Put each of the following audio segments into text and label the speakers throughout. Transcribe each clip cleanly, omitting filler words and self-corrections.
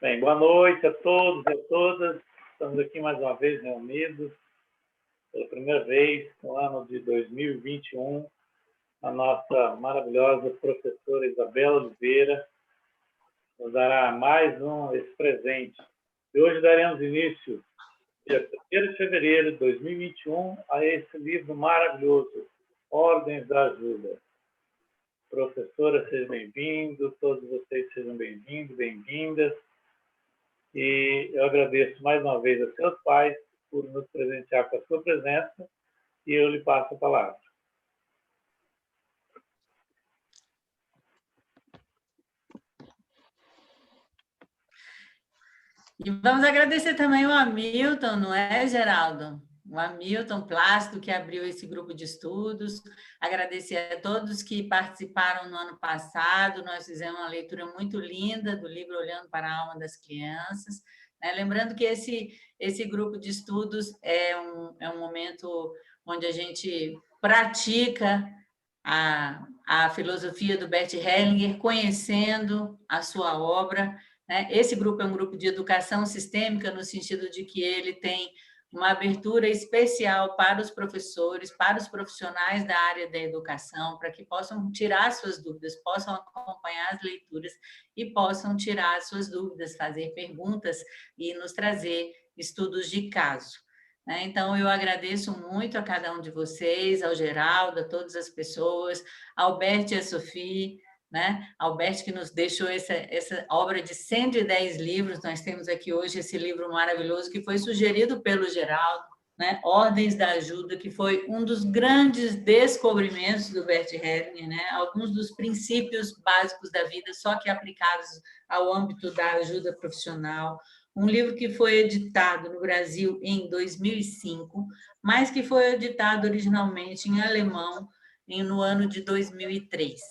Speaker 1: Bem, boa noite a todos e a todas. Estamos aqui mais uma vez reunidos, pela primeira vez no ano de 2021. A nossa maravilhosa professora Isabela Oliveira nos dará mais esse presente. E hoje daremos início, dia 1º de fevereiro de 2021, a esse livro maravilhoso, Ordens da Ajuda. Professora, seja bem-vindo, todos vocês sejam bem-vindos, bem-vindas. E eu agradeço mais uma vez a seus pais por nos presentear com a sua presença e eu lhe passo a palavra.
Speaker 2: E vamos agradecer também o Hamilton, não é, Geraldo? O Hamilton Plácido, que abriu esse grupo de estudos. Agradecer a todos que participaram no ano passado. Nós fizemos uma leitura muito linda do livro Olhando para a Alma das Crianças. Lembrando que esse grupo de estudos é um momento onde a gente pratica a filosofia do Bert Hellinger, conhecendo a sua obra. Esse grupo é um grupo de educação sistêmica, no sentido de que ele tem uma abertura especial para os professores, para os profissionais da área da educação, para que possam tirar suas dúvidas, possam acompanhar as leituras e possam tirar suas dúvidas, fazer perguntas e nos trazer estudos de caso. Então, eu agradeço muito a cada um de vocês, ao Geraldo, a todas as pessoas, ao Bert e a Sofia, Alberto, que nos deixou essa obra de 110 livros. Nós temos aqui hoje esse livro maravilhoso que foi sugerido pelo Geraldo, Ordens da Ajuda, que foi um dos grandes descobrimentos do Bert Hellinger, alguns dos princípios básicos da vida, só que aplicados ao âmbito da ajuda profissional. Um livro que foi editado no Brasil em 2005, mas que foi editado originalmente em alemão no ano de 2003.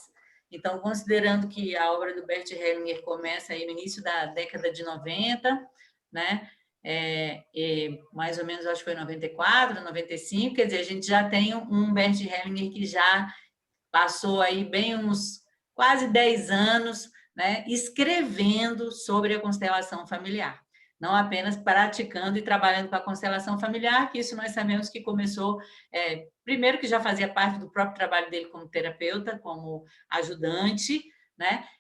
Speaker 2: Então, considerando que a obra do Bert Hellinger começa aí no início da década de 90, mais ou menos, acho que foi 94, 95, quer dizer, a gente já tem um Bert Hellinger que já passou aí bem uns quase 10 anos, escrevendo sobre a constelação familiar. Não apenas praticando e trabalhando com a constelação familiar, que isso nós sabemos que começou, primeiro que já fazia parte do próprio trabalho dele como terapeuta, como ajudante,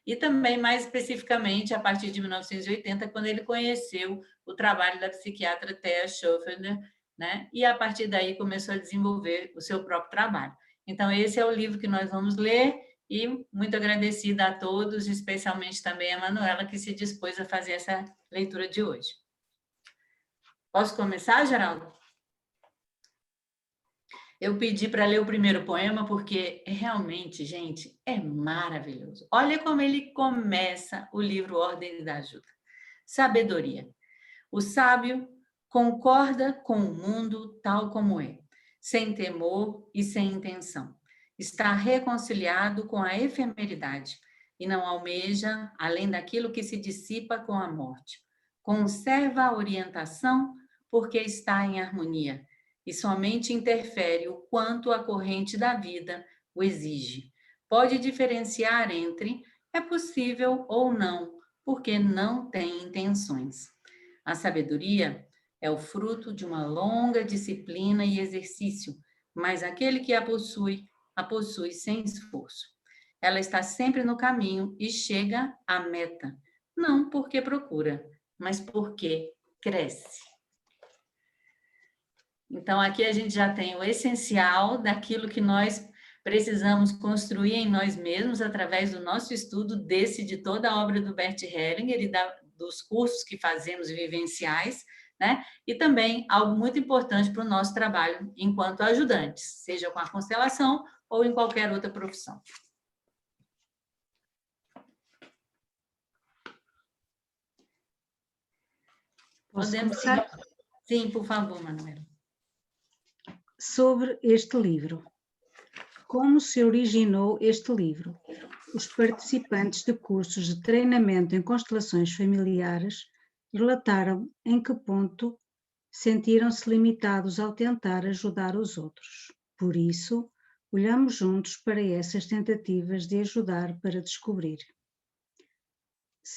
Speaker 2: e também, mais especificamente, a partir de 1980, quando ele conheceu o trabalho da psiquiatra Thea Schofender, e a partir daí começou a desenvolver o seu próprio trabalho. Então, esse é o livro que nós vamos ler, e muito agradecida a todos, especialmente também a Manuela, que se dispôs a fazer essa leitura de hoje. Posso começar, Geraldo? Eu pedi para ler o primeiro poema, porque realmente, gente, é maravilhoso. Olha como ele começa o livro Ordens da Ajuda. Sabedoria. O sábio concorda com o mundo tal como é, sem temor e sem intenção. Está reconciliado com a efemeridade e não almeja além daquilo que se dissipa com a morte. Conserva a orientação porque está em harmonia e somente interfere o quanto a corrente da vida o exige. Pode diferenciar entre é possível ou não, porque não tem intenções. A sabedoria é o fruto de uma longa disciplina e exercício, mas aquele que a possui sem esforço. Ela está sempre no caminho e chega à meta, não porque procura, mas porque cresce. Então, aqui a gente já tem o essencial daquilo que nós precisamos construir em nós mesmos através do nosso estudo de toda a obra do Bert Hellinger e dos cursos que fazemos vivenciais, e também algo muito importante para o nosso trabalho enquanto ajudantes, seja com a constelação ou em qualquer outra profissão. Podemos começar? Sim, por favor, Manuela.
Speaker 3: Sobre este livro. Como se originou este livro? Os participantes de cursos de treinamento em constelações familiares relataram em que ponto sentiram-se limitados ao tentar ajudar os outros. Por isso, olhamos juntos para essas tentativas de ajudar para descobrir.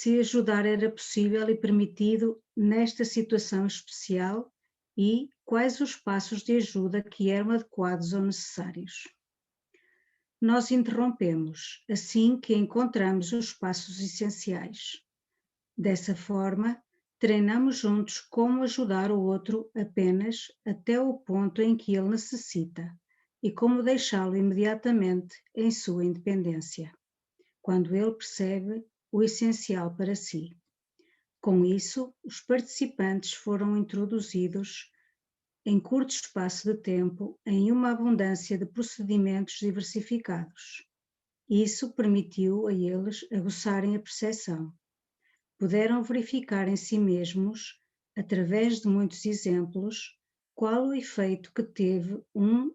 Speaker 3: se ajudar era possível e permitido nesta situação especial e quais os passos de ajuda que eram adequados ou necessários. Nós interrompemos assim que encontramos os passos essenciais. Dessa forma, treinamos juntos como ajudar o outro apenas até o ponto em que ele necessita e como deixá-lo imediatamente em sua independência, quando ele percebe o essencial para si. Com isso, os participantes foram introduzidos em curto espaço de tempo em uma abundância de procedimentos diversificados. Isso permitiu a eles aguçarem a percepção. Puderam verificar em si mesmos, através de muitos exemplos, qual o efeito que teve um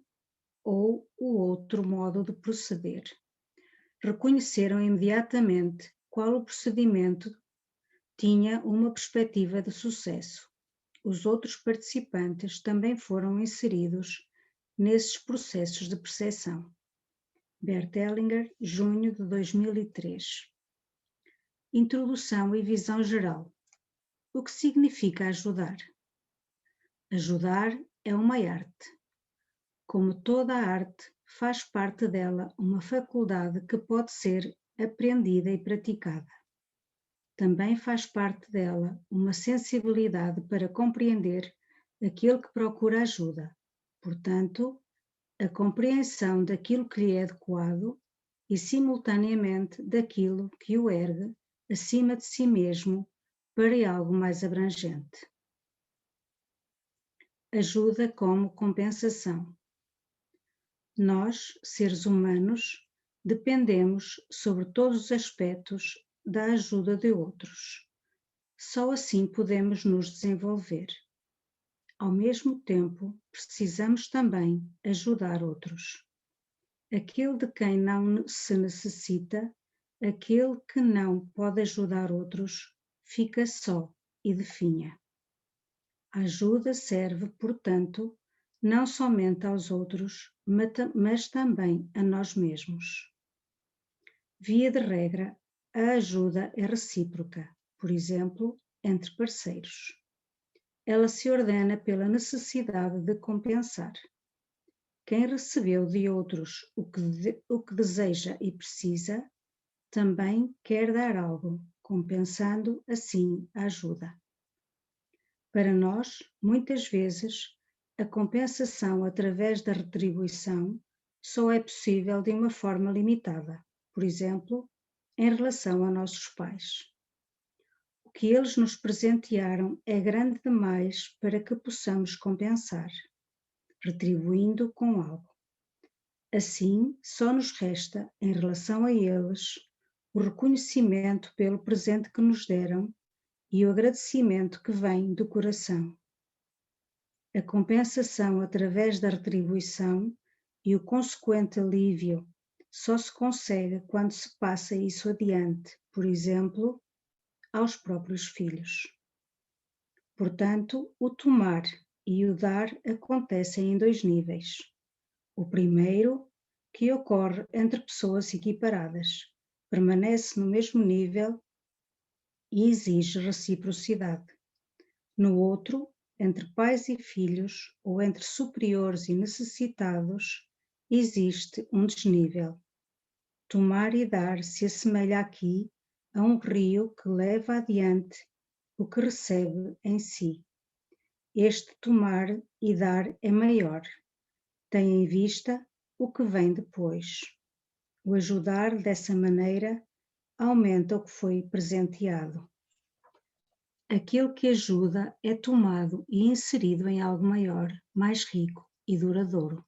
Speaker 3: ou o outro modo de proceder. Reconheceram imediatamente qual o procedimento tinha uma perspectiva de sucesso. Os outros participantes também foram inseridos nesses processos de percepção. Bert Hellinger, junho de 2003. Introdução e visão geral. O que significa ajudar? Ajudar é uma arte. Como toda arte, faz parte dela uma faculdade que pode ser aprendida e praticada. Também faz parte dela uma sensibilidade para compreender aquele que procura ajuda, portanto, a compreensão daquilo que lhe é adequado e, simultaneamente, daquilo que o ergue acima de si mesmo para algo mais abrangente. Ajuda como compensação. Nós, seres humanos, dependemos sobre todos os aspectos da ajuda de outros. Só assim podemos nos desenvolver. Ao mesmo tempo, precisamos também ajudar outros. Aquele de quem não se necessita, aquele que não pode ajudar outros, fica só e definha. A ajuda serve, portanto, não somente aos outros, mas também a nós mesmos. Via de regra, a ajuda é recíproca, por exemplo, entre parceiros. Ela se ordena pela necessidade de compensar. Quem recebeu de outros o que deseja e precisa, também quer dar algo, compensando assim a ajuda. Para nós, muitas vezes, a compensação através da retribuição só é possível de uma forma limitada, por exemplo, em relação a nossos pais. O que eles nos presentearam é grande demais para que possamos compensar, retribuindo com algo. Assim, só nos resta, em relação a eles, o reconhecimento pelo presente que nos deram e o agradecimento que vem do coração. A compensação através da retribuição e o consequente alívio só se consegue quando se passa isso adiante, por exemplo, aos próprios filhos. Portanto, o tomar e o dar acontecem em dois níveis. O primeiro, que ocorre entre pessoas equiparadas, permanece no mesmo nível e exige reciprocidade. No outro, entre pais e filhos, ou entre superiores e necessitados, existe um desnível. Tomar e dar se assemelha aqui a um rio que leva adiante o que recebe em si. Este tomar e dar é maior, tem em vista o que vem depois. O ajudar dessa maneira aumenta o que foi presenteado. Aquele que ajuda é tomado e inserido em algo maior, mais rico e duradouro.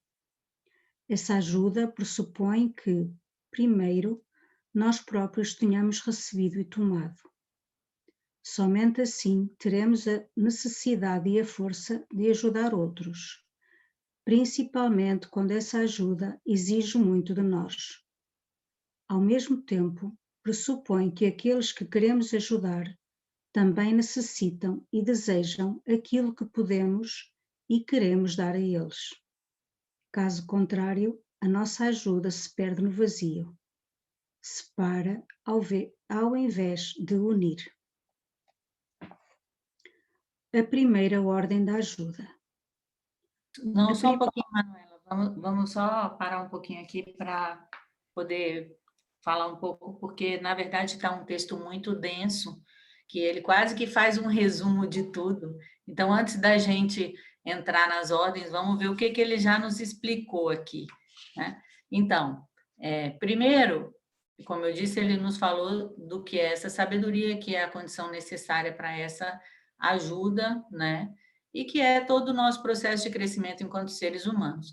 Speaker 3: Essa ajuda pressupõe que, primeiro, nós próprios tenhamos recebido e tomado. Somente assim teremos a necessidade e a força de ajudar outros, principalmente quando essa ajuda exige muito de nós. Ao mesmo tempo, pressupõe que aqueles que queremos ajudar também necessitam e desejam aquilo que podemos e queremos dar a eles. Caso contrário, a nossa ajuda se perde no vazio. Se para ao invés de unir. A primeira ordem da ajuda.
Speaker 2: Não, só um pouquinho, Manuela. Vamos só parar um pouquinho aqui para poder falar um pouco, porque, na verdade, está um texto muito denso, que ele quase que faz um resumo de tudo. Então, antes da gente entrar nas ordens, vamos ver o que ele já nos explicou aqui, né? Então, primeiro, como eu disse, ele nos falou do que é essa sabedoria, que é a condição necessária para essa ajuda, né? E que é todo o nosso processo de crescimento enquanto seres humanos.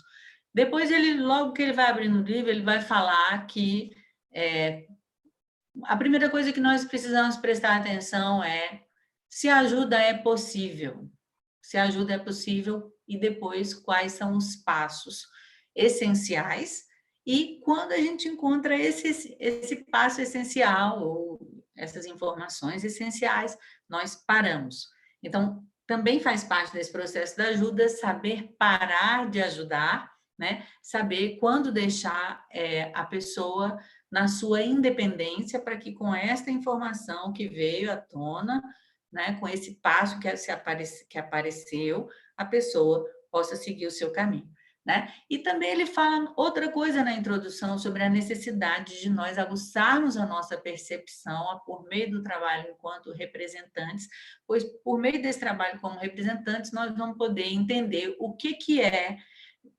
Speaker 2: Depois, logo que ele vai abrindo o livro, ele vai falar que a primeira coisa que nós precisamos prestar atenção é se a ajuda é possível. Se a ajuda é possível e depois quais são os passos essenciais e quando a gente encontra esse passo essencial ou essas informações essenciais, nós paramos. Então, também faz parte desse processo da ajuda saber parar de ajudar, né? Saber quando deixar a pessoa na sua independência para que com esta informação que veio à tona, né, com esse passo que apareceu, a pessoa possa seguir o seu caminho. Né? E também ele fala outra coisa na introdução sobre a necessidade de nós aguçarmos a nossa percepção por meio do trabalho enquanto representantes, pois por meio desse trabalho como representantes nós vamos poder entender o que é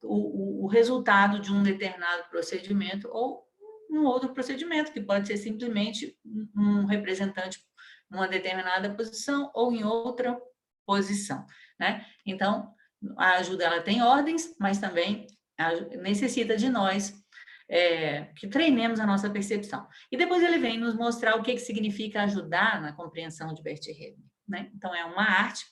Speaker 2: o resultado de um determinado procedimento ou um outro procedimento, que pode ser simplesmente um representante numa determinada posição ou em outra posição. Né? Então, a ajuda ela tem ordens, mas também necessita de nós que treinemos a nossa percepção. E depois ele vem nos mostrar o que significa ajudar na compreensão de Bert Hellinger. Né? Então, é uma arte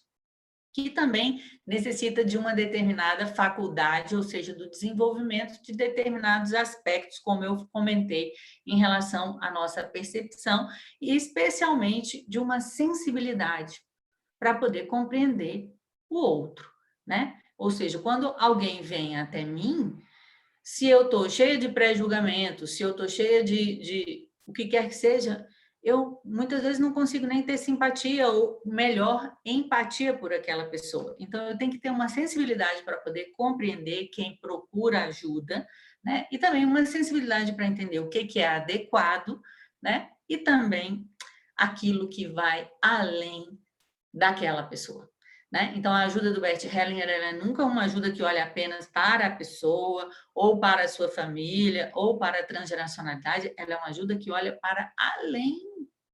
Speaker 2: que também necessita de uma determinada faculdade, ou seja, do desenvolvimento de determinados aspectos, como eu comentei, em relação à nossa percepção, e especialmente de uma sensibilidade para poder compreender o outro, né? Ou seja, quando alguém vem até mim, se eu estou cheia de pré-julgamento, se eu estou cheia de o que quer que seja, eu muitas vezes não consigo nem ter simpatia ou, melhor, empatia por aquela pessoa. Então, eu tenho que ter uma sensibilidade para poder compreender quem procura ajuda, né? E também uma sensibilidade para entender o que é adequado, né? E também aquilo que vai além daquela pessoa. Né? Então, a ajuda do Bert Hellinger ela é nunca uma ajuda que olha apenas para a pessoa, ou para a sua família, ou para a transgeracionalidade, ela é uma ajuda que olha para além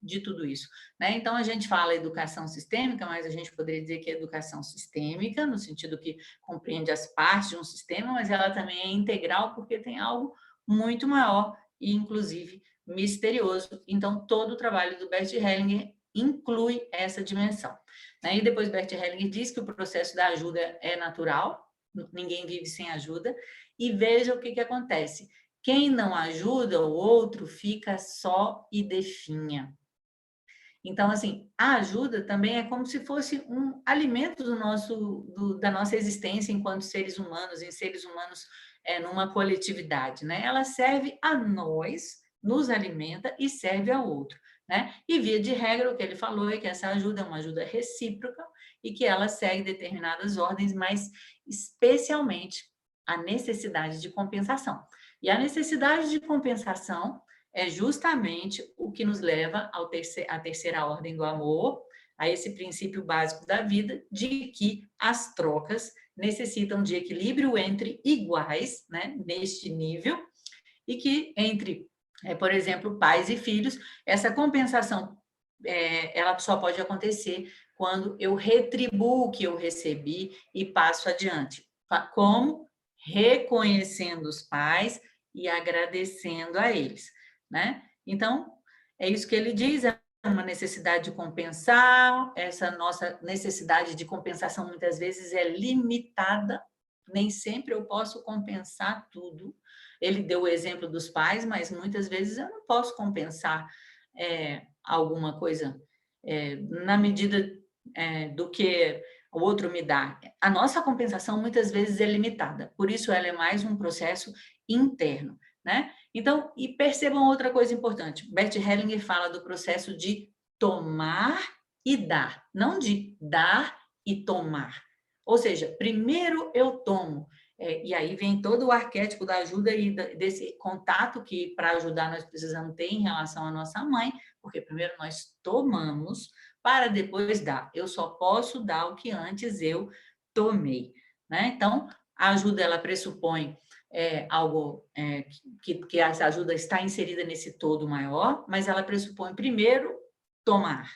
Speaker 2: de tudo isso. Né? Então, a gente fala educação sistêmica, mas a gente poderia dizer que é educação sistêmica, no sentido que compreende as partes de um sistema, mas ela também é integral, porque tem algo muito maior e, inclusive, misterioso. Então, todo o trabalho do Bert Hellinger inclui essa dimensão. E depois Bert Hellinger diz que o processo da ajuda é natural, ninguém vive sem ajuda, e veja o que acontece. Quem não ajuda o outro fica só e definha. Então, assim, a ajuda também é como se fosse um alimento da nossa existência enquanto seres humanos, em seres humanos numa coletividade, né? Ela serve a nós, nos alimenta e serve ao outro. Né? E, via de regra, o que ele falou é que essa ajuda é uma ajuda recíproca e que ela segue determinadas ordens, mas especialmente a necessidade de compensação. E a necessidade de compensação é justamente o que nos leva à terceira ordem do amor, a esse princípio básico da vida, de que as trocas necessitam de equilíbrio entre iguais, né, neste nível, e que entre por exemplo, pais e filhos, essa compensação ela só pode acontecer quando eu retribuo o que eu recebi e passo adiante. Como? Reconhecendo os pais e agradecendo a eles. Né? Então, é isso que ele diz, é uma necessidade de compensar, essa nossa necessidade de compensação muitas vezes é limitada, nem sempre eu posso compensar tudo. Ele deu o exemplo dos pais, mas muitas vezes eu não posso compensar alguma coisa na medida do que o outro me dá. A nossa compensação muitas vezes é limitada, por isso ela é mais um processo interno. né? Então, e percebam outra coisa importante. Bert Hellinger fala do processo de tomar e dar, não de dar e tomar. Ou seja, primeiro eu tomo, e aí vem todo o arquétipo da ajuda e desse contato que, para ajudar, nós precisamos ter em relação à nossa mãe, porque primeiro nós tomamos para depois dar. Eu só posso dar o que antes eu tomei, né? Então, a ajuda, ela pressupõe algo que essa ajuda está inserida nesse todo maior, mas ela pressupõe primeiro tomar,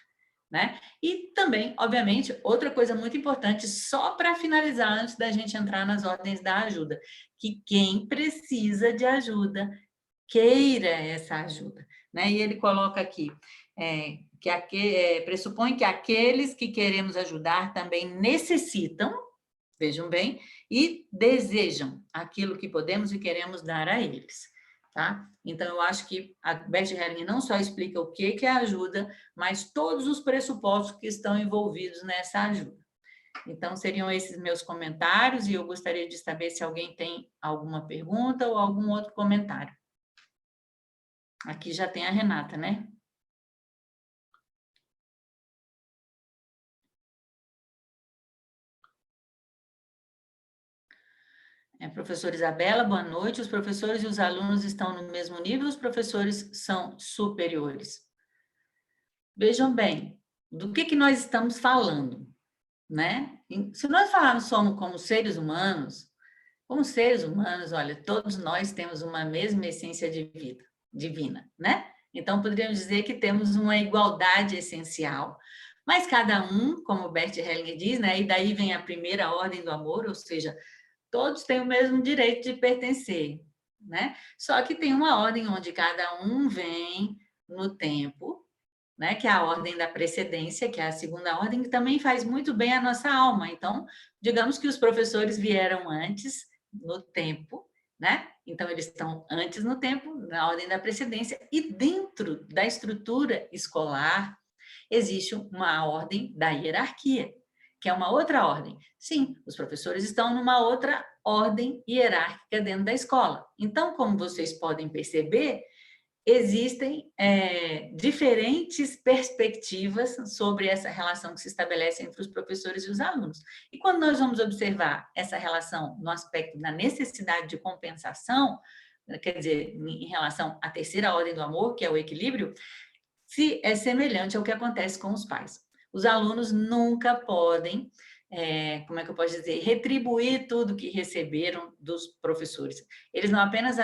Speaker 2: né? E também, obviamente, outra coisa muito importante, só para finalizar, antes da gente entrar nas ordens da ajuda, que quem precisa de ajuda, queira essa ajuda, né? E ele coloca aqui pressupõe que aqueles que queremos ajudar também necessitam, vejam bem, e desejam aquilo que podemos e queremos dar a eles. Tá? Então, eu acho que a Bert Hellinger não só explica o que é ajuda, mas todos os pressupostos que estão envolvidos nessa ajuda. Então, seriam esses meus comentários, e eu gostaria de saber se alguém tem alguma pergunta ou algum outro comentário. Aqui já tem a Renata, né? Professora Isabela, boa noite. Os professores e os alunos estão no mesmo nível, os professores são superiores? Vejam bem, do que nós estamos falando, né? Se nós falarmos como seres humanos, olha, todos nós temos uma mesma essência de vida, divina, né? Então, poderíamos dizer que temos uma igualdade essencial, mas cada um, como Bert Hellinger diz, né? E daí vem a primeira ordem do amor, ou seja, todos têm o mesmo direito de pertencer, né? Só que tem uma ordem onde cada um vem no tempo, né? Que é a ordem da precedência, que é a segunda ordem, que também faz muito bem à nossa alma. Então, digamos que os professores vieram antes no tempo, né? Então, eles estão antes no tempo, na ordem da precedência, e dentro da estrutura escolar existe uma ordem da hierarquia, que é uma outra ordem. Sim, os professores estão numa outra ordem hierárquica dentro da escola. Então, como vocês podem perceber, existem diferentes perspectivas sobre essa relação que se estabelece entre os professores e os alunos. E quando nós vamos observar essa relação no aspecto da necessidade de compensação, quer dizer, em relação à terceira ordem do amor, que é o equilíbrio, se é semelhante ao que acontece com os pais. Os alunos nunca podem, como é que eu posso dizer, retribuir tudo que receberam dos professores. Eles não apenas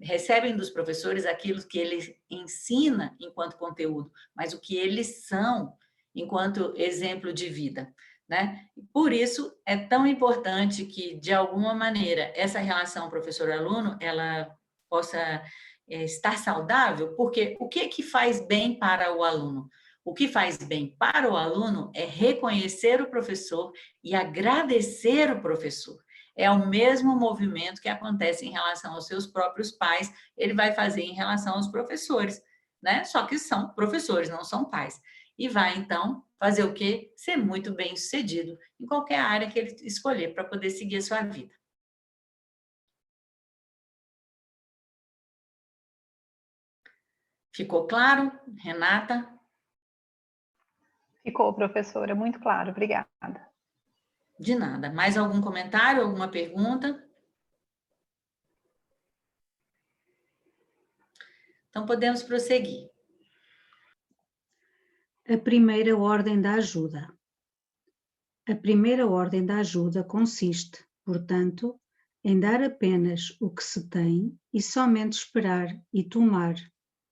Speaker 2: recebem dos professores aquilo que eles ensinam enquanto conteúdo, mas o que eles são enquanto exemplo de vida, né? Por isso, é tão importante que, de alguma maneira, essa relação professor-aluno, ela possa estar saudável, porque o que faz bem para o aluno? O que faz bem para o aluno é reconhecer o professor e agradecer o professor. É o mesmo movimento que acontece em relação aos seus próprios pais, ele vai fazer em relação aos professores, né? Só que são professores, não são pais. E vai, então, fazer o quê? Ser muito bem-sucedido em qualquer área que ele escolher para poder seguir a sua vida. Ficou claro, Renata?
Speaker 4: Ficou, professora, muito claro, obrigada.
Speaker 2: De nada. Mais algum comentário, alguma pergunta? Então, podemos prosseguir.
Speaker 3: A primeira ordem da ajuda. A primeira ordem da ajuda consiste, portanto, em dar apenas o que se tem e somente esperar e tomar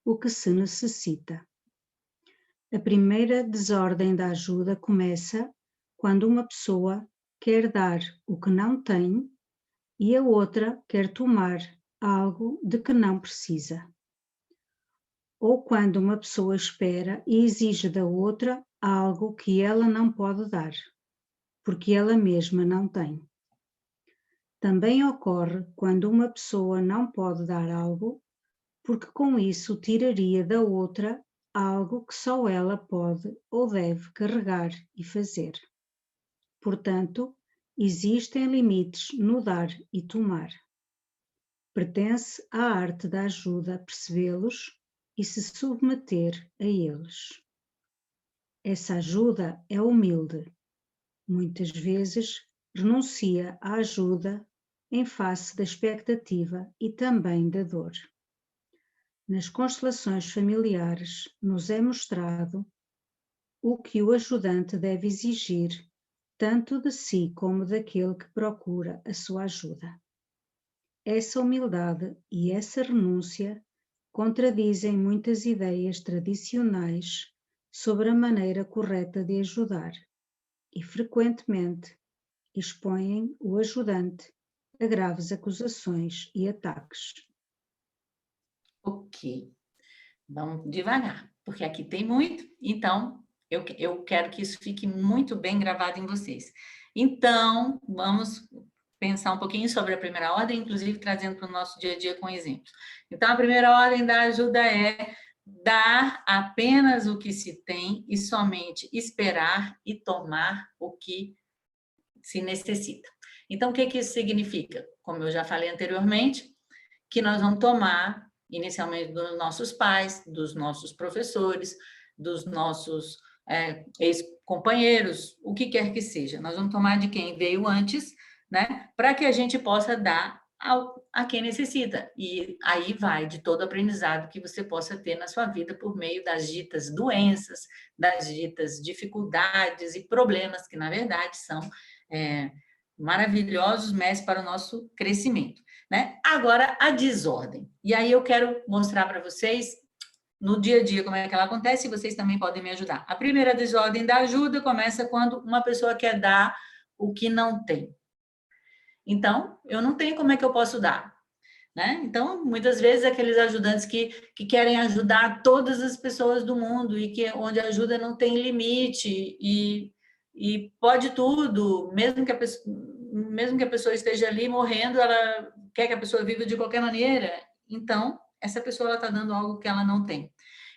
Speaker 3: o que se necessita. A primeira desordem da ajuda começa quando uma pessoa quer dar o que não tem e a outra quer tomar algo de que não precisa. Ou quando uma pessoa espera e exige da outra algo que ela não pode dar, porque ela mesma não tem. Também ocorre quando uma pessoa não pode dar algo, porque com isso tiraria da outra algo que só ela pode ou deve carregar e fazer. Portanto, existem limites no dar e tomar. Pertence à arte da ajuda a percebê-los e se submeter a eles. Essa ajuda é humilde. Muitas vezes renuncia à ajuda em face da expectativa e também da dor. Nas constelações familiares nos é mostrado o que o ajudante deve exigir, tanto de si como daquele que procura a sua ajuda. Essa humildade e essa renúncia contradizem muitas ideias tradicionais sobre a maneira correta de ajudar e, frequentemente, expõem o ajudante a graves acusações e ataques.
Speaker 2: Ok, vamos devagar, porque aqui tem muito, então eu quero que isso fique muito bem gravado em vocês. Então, vamos pensar um pouquinho sobre a primeira ordem, inclusive trazendo para o nosso dia a dia com exemplos. Então, a primeira ordem da ajuda é dar apenas o que se tem e somente esperar e tomar o que se necessita. Então, o que isso significa? Como eu já falei anteriormente, que nós vamos tomar inicialmente dos nossos pais, dos nossos professores, dos nossos ex-companheiros, o que quer que seja. Nós vamos tomar de quem veio antes, né, para que a gente possa dar a quem necessita. E aí vai de todo aprendizado que você possa ter na sua vida por meio das ditas doenças, das ditas dificuldades e problemas, que na verdade são maravilhosos mestres para o nosso crescimento, né? Agora, a desordem. E aí eu quero mostrar para vocês, no dia a dia, como é que ela acontece, e vocês também podem me ajudar. A primeira desordem da ajuda começa quando uma pessoa quer dar o que não tem. Então, eu não tenho, como é que eu posso dar? Né? Então, muitas vezes, aqueles ajudantes que querem ajudar todas as pessoas do mundo e que onde a ajuda não tem limite e pode tudo, mesmo que a pessoa esteja ali morrendo, ela quer que a pessoa viva de qualquer maneira. Então, essa pessoa está dando algo que ela não tem.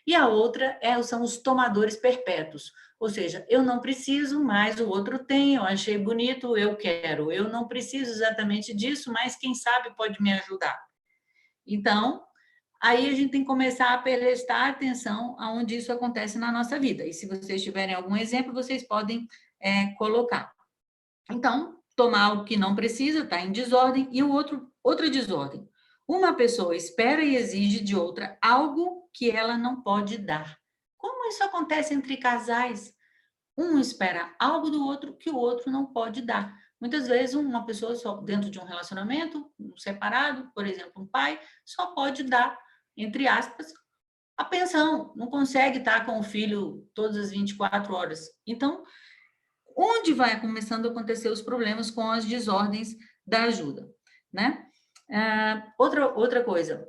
Speaker 2: E a outra são os tomadores perpétuos. Ou seja, eu não preciso, mas o outro tem, eu achei bonito, eu quero. Eu não preciso exatamente disso, mas quem sabe pode me ajudar. Então, aí a gente tem que começar a prestar atenção aonde isso acontece na nossa vida. E se vocês tiverem algum exemplo, vocês podem colocar. Então, tomar o que não precisa, está em desordem, e outra desordem. Uma pessoa espera e exige de outra algo que ela não pode dar. Como isso acontece entre casais? Um espera algo do outro que o outro não pode dar. Muitas vezes, uma pessoa só dentro de um relacionamento, um separado, por exemplo, um pai, só pode dar, entre aspas, a pensão. Não consegue estar com o filho todas as 24 horas. Então, onde vai começando a acontecer os problemas com as desordens da ajuda, né? Outra coisa,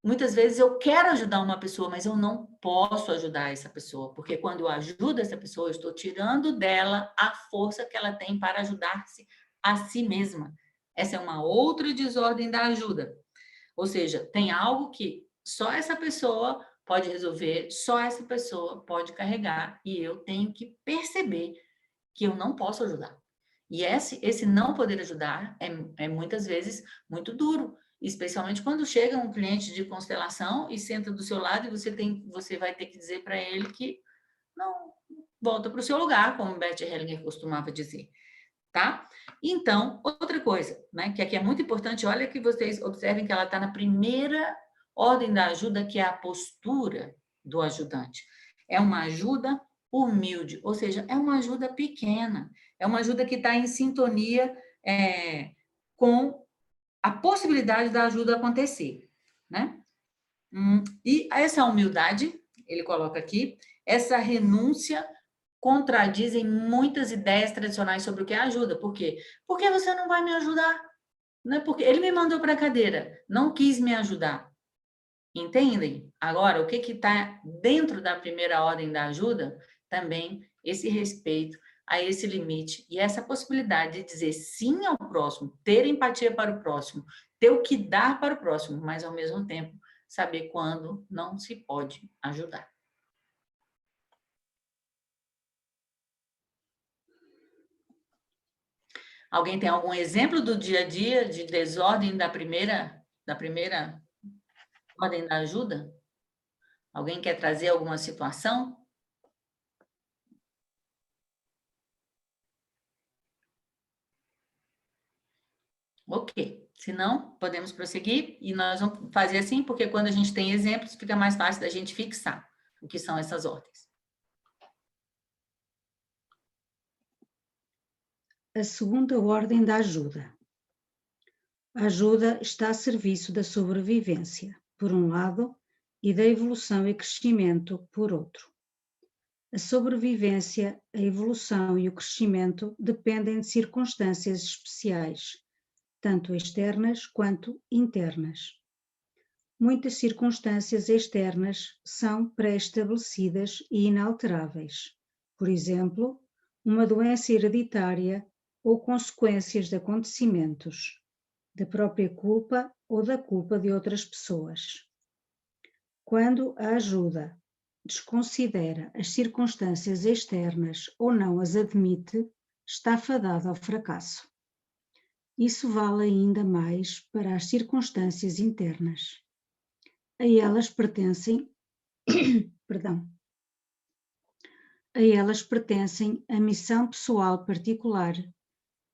Speaker 2: muitas vezes eu quero ajudar uma pessoa, mas eu não posso ajudar essa pessoa, porque quando eu ajudo essa pessoa, eu estou tirando dela a força que ela tem para ajudar-se a si mesma. Essa é uma outra desordem da ajuda. Ou seja, tem algo que só essa pessoa pode resolver, só essa pessoa pode carregar, e eu tenho que perceber que eu não posso ajudar. E esse não poder ajudar é muitas vezes muito duro, especialmente quando chega um cliente de constelação e senta do seu lado e você vai ter que dizer para ele que não volta para o seu lugar, como Beth Hellinger costumava dizer, tá? Então, outra coisa, né, que aqui é muito importante, olha que vocês observem que ela está na primeira ordem da ajuda, que é a postura do ajudante. É uma ajuda humilde, ou seja, é uma ajuda pequena, é uma ajuda que está em sintonia com a possibilidade da ajuda acontecer, né? E essa humildade, ele coloca aqui, essa renúncia contradizem muitas ideias tradicionais sobre o que é ajuda. Por quê? Porque você não vai me ajudar. Não é porque ele me mandou para a cadeira, não quis me ajudar. Entendem? Agora, o que está dentro da primeira ordem da ajuda? Também esse respeito a esse limite e essa possibilidade de dizer sim ao próximo, ter empatia para o próximo, ter o que dar para o próximo, mas ao mesmo tempo saber quando não se pode ajudar. Alguém tem algum exemplo do dia a dia de desordem da primeira da primeira ordem da ajuda? Alguém quer trazer alguma situação? Ok, se não, podemos prosseguir e nós vamos fazer assim, porque quando a gente tem exemplos, fica mais fácil da gente fixar o que são essas ordens.
Speaker 3: A segunda ordem da ajuda. A ajuda está a serviço da sobrevivência, por um lado, e da evolução e crescimento, por outro. A sobrevivência, a evolução e o crescimento dependem de circunstâncias especiais, tanto externas quanto internas. Muitas circunstâncias externas são pré-estabelecidas e inalteráveis. Por exemplo, uma doença hereditária ou consequências de acontecimentos, da própria culpa ou da culpa de outras pessoas. Quando a ajuda desconsidera as circunstâncias externas ou não as admite, está fadada ao fracasso. Isso vale ainda mais para as circunstâncias internas. A elas pertencem, a elas pertencem a missão pessoal particular,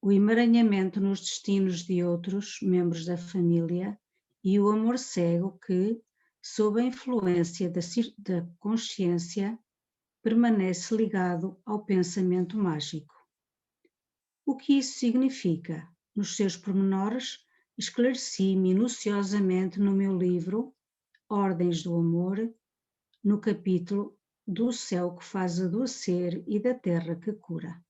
Speaker 3: o emaranhamento nos destinos de outros membros da família e o amor cego que, sob a influência da consciência, permanece ligado ao pensamento mágico. O que isso significa? Nos seus pormenores, esclareci minuciosamente no meu livro Ordens do Amor, no capítulo do céu que faz adoecer e da terra que cura.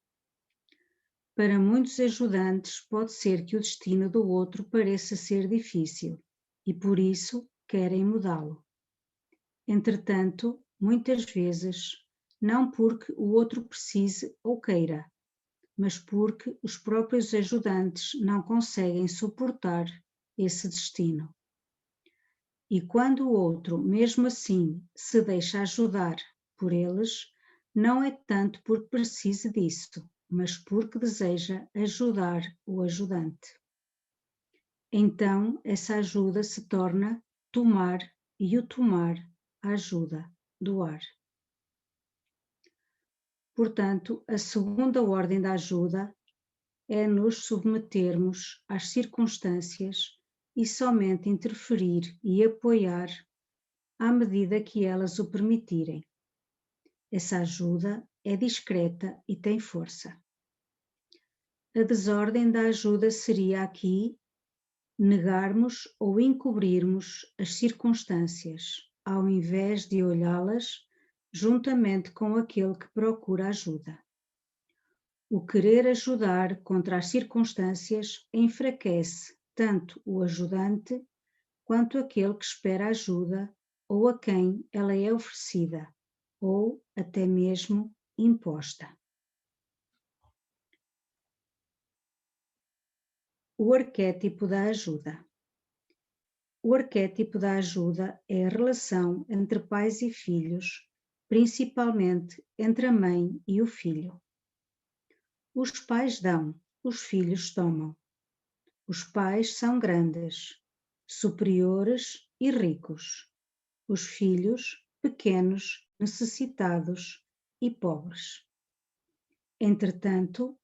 Speaker 3: Para muitos ajudantes pode ser que o destino do outro pareça ser difícil e por isso querem mudá-lo. Entretanto, muitas vezes, não porque o outro precise ou queira, mas porque os próprios ajudantes não conseguem suportar esse destino. E quando o outro, mesmo assim, se deixa ajudar por eles, não é tanto porque precise disso, mas porque deseja ajudar o ajudante. Então, essa ajuda se torna tomar e o tomar a ajuda, doar. Portanto, a segunda ordem da ajuda é nos submetermos às circunstâncias e somente interferir e apoiar à medida que elas o permitirem. Essa ajuda é discreta e tem força. A desordem da ajuda seria aqui negarmos ou encobrirmos as circunstâncias, ao invés de olhá-las juntamente com aquele que procura ajuda. O querer ajudar contra as circunstâncias enfraquece tanto o ajudante quanto aquele que espera ajuda ou a quem ela é oferecida, ou até mesmo imposta. O arquétipo da ajuda. O arquétipo da ajuda é a relação entre pais e filhos, principalmente entre a mãe e o filho. Os pais dão, os filhos tomam. Os pais são grandes, superiores e ricos. Os filhos, pequenos, necessitados e pobres. Entretanto,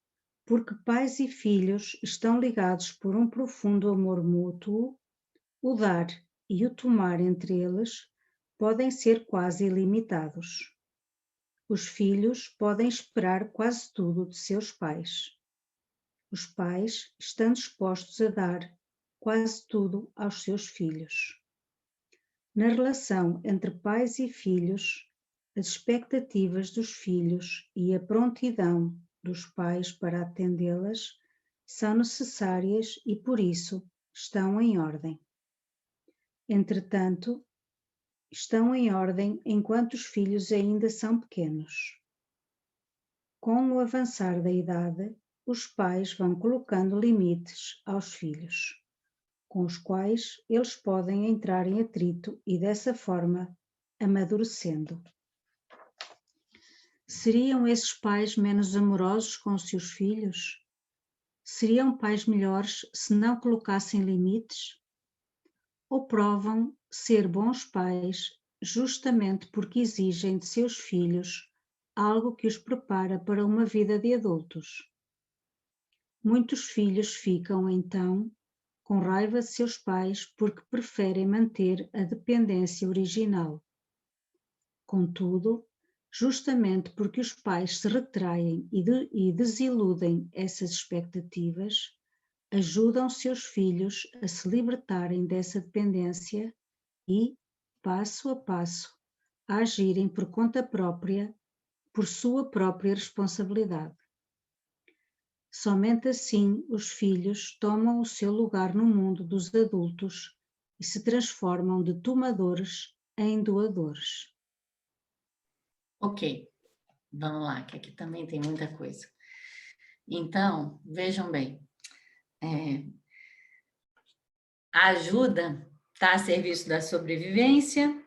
Speaker 3: porque pais e filhos estão ligados por um profundo amor mútuo, o dar e o tomar entre eles podem ser quase ilimitados. Os filhos podem esperar quase tudo de seus pais. Os pais estão dispostos a dar quase tudo aos seus filhos. Na relação entre pais e filhos, as expectativas dos filhos e a prontidão dos pais para atendê-las são necessárias e, por isso, estão em ordem. Entretanto, estão em ordem enquanto os filhos ainda são pequenos. Com o avançar da idade, os pais vão colocando limites aos filhos, com os quais eles podem entrar em atrito e, dessa forma, amadurecendo. Seriam esses pais menos amorosos com os seus filhos? Seriam pais melhores se não colocassem limites? ou provam ser bons pais justamente porque exigem de seus filhos algo que os prepara para uma vida de adultos. Muitos filhos ficam, então, com raiva de seus pais porque preferem manter a dependência original. Contudo, justamente porque os pais se retraem e desiludem essas expectativas, ajudam seus filhos a se libertarem dessa dependência e, passo a passo, a agirem por conta própria, por sua própria responsabilidade. Somente assim os filhos tomam o seu lugar no mundo dos adultos e se transformam de tomadores em doadores.
Speaker 2: Ok, vamos lá, que aqui também tem muita coisa. Então, vejam bem, a ajuda está a serviço da sobrevivência,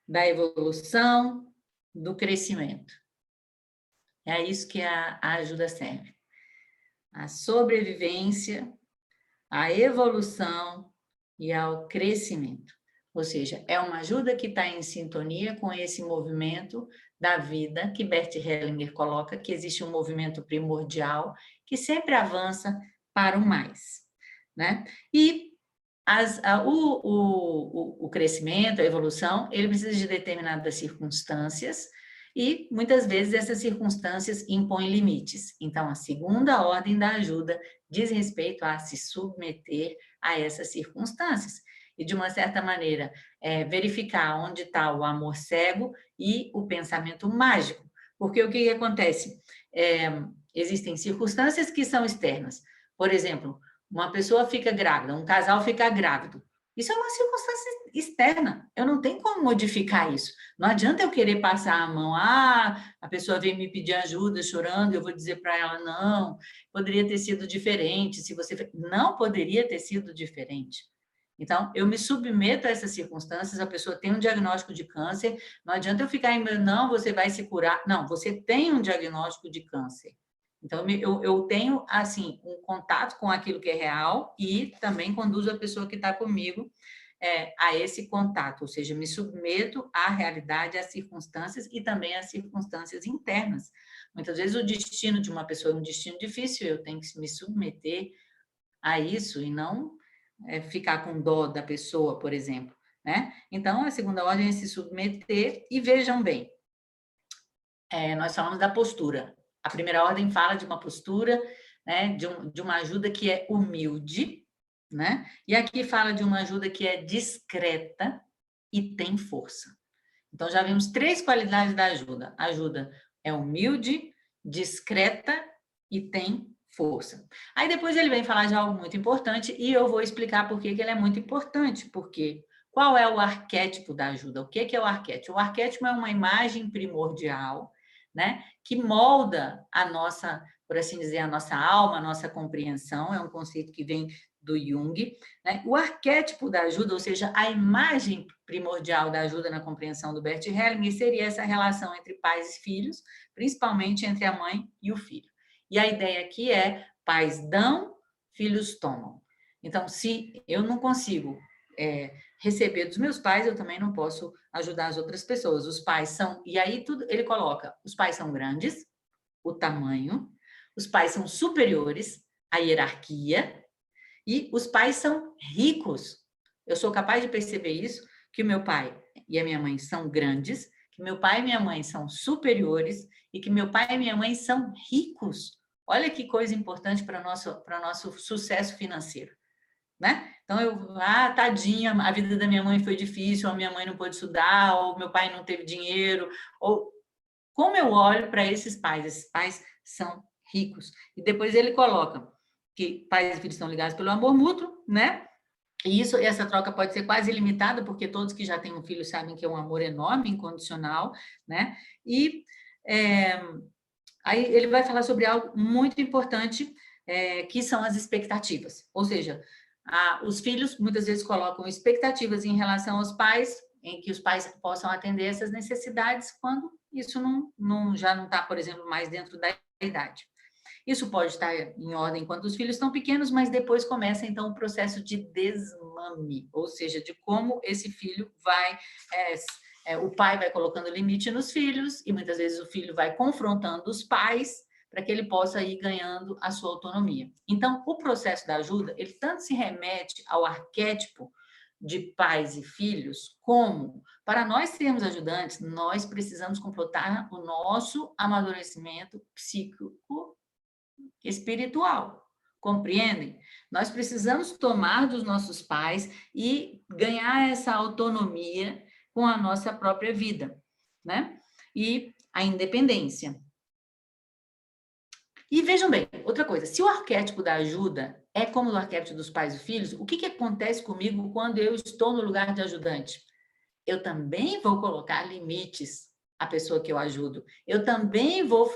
Speaker 2: da evolução, do crescimento. É a isso que a ajuda serve. A sobrevivência, a evolução e ao crescimento. Ou seja, é uma ajuda que está em sintonia com esse movimento da vida que Bert Hellinger coloca, que existe um movimento primordial que sempre avança para o mais, né? E o crescimento, a evolução, ele precisa de determinadas circunstâncias e, muitas vezes, essas circunstâncias impõem limites. Então, a segunda ordem da ajuda diz respeito a se submeter a essas circunstâncias. E, de uma certa maneira, verificar onde está o amor cego e o pensamento mágico. Porque o que acontece? Existem circunstâncias que são externas. Por exemplo, uma pessoa fica grávida, um casal fica grávido. Isso é uma circunstância externa. Eu não tenho como modificar isso. Não adianta eu querer passar a mão. A pessoa vem me pedir ajuda chorando, eu vou dizer para ela, não, poderia ter sido diferente. Se você não poderia ter sido diferente. Então, eu me submeto a essas circunstâncias, a pessoa tem um diagnóstico de câncer, não adianta eu ficar em, não, você vai se curar. Não, você tem um diagnóstico de câncer. Então, eu tenho, assim, um contato com aquilo que é real e também conduzo a pessoa que está comigo a esse contato, ou seja, me submeto à realidade, às circunstâncias e também às circunstâncias internas. Muitas vezes o destino de uma pessoa é um destino difícil, eu tenho que me submeter a isso e não ficar com dó da pessoa, por exemplo, né? Então, a segunda ordem é se submeter e vejam bem, nós falamos da postura. A primeira ordem fala de uma postura, né, de uma ajuda que é humilde, né? E aqui fala de uma ajuda que é discreta e tem força. Então, já vimos 3 qualidades da ajuda. A ajuda é humilde, discreta e tem força. Aí depois ele vem falar de algo muito importante e eu vou explicar por que ele é muito importante, porque qual é o arquétipo da ajuda? O que é o arquétipo? O arquétipo é uma imagem primordial, né, que molda a nossa, por assim dizer, a nossa alma, a nossa compreensão, é um conceito que vem do Jung, né? O arquétipo da ajuda, ou seja, a imagem primordial da ajuda na compreensão do Bert Hellinger seria essa relação entre pais e filhos, principalmente entre a mãe e o filho. E a ideia aqui é pais dão, filhos tomam. Então, se eu não consigo receber dos meus pais, eu também não posso ajudar as outras pessoas. Os pais são... E aí tudo ele coloca, os pais são grandes, o tamanho, os pais são superiores, a hierarquia, e os pais são ricos. Eu sou capaz de perceber isso, que o meu pai e a minha mãe são grandes, que meu pai e minha mãe são superiores e que meu pai e minha mãe são ricos. Olha que coisa importante para o nosso sucesso financeiro, né? Então, tadinha, a vida da minha mãe foi difícil, ou a minha mãe não pôde estudar, ou meu pai não teve dinheiro, ou... Como eu olho para esses pais são ricos. E depois ele coloca que pais e filhos estão ligados pelo amor mútuo, né? E essa troca pode ser quase ilimitada, porque todos que já têm um filho sabem que é um amor enorme, incondicional, né? E aí ele vai falar sobre algo muito importante, que são as expectativas. Ou seja, os filhos muitas vezes colocam expectativas em relação aos pais, em que os pais possam atender essas necessidades, quando isso já não está, por exemplo, mais dentro da idade. Isso pode estar em ordem enquanto os filhos estão pequenos, mas depois começa, então, o processo de desmame, ou seja, de como esse filho vai... o pai vai colocando limite nos filhos, e muitas vezes o filho vai confrontando os pais para que ele possa ir ganhando a sua autonomia. Então, o processo da ajuda, ele tanto se remete ao arquétipo de pais e filhos, como, para nós sermos ajudantes, nós precisamos completar o nosso amadurecimento psíquico espiritual. Compreendem? Nós precisamos tomar dos nossos pais e ganhar essa autonomia com a nossa própria vida, né? E a independência. E vejam bem, outra coisa, se o arquétipo da ajuda é como o arquétipo dos pais e filhos, o que acontece comigo quando eu estou no lugar de ajudante? Eu também vou colocar limites à pessoa que eu ajudo. Eu também vou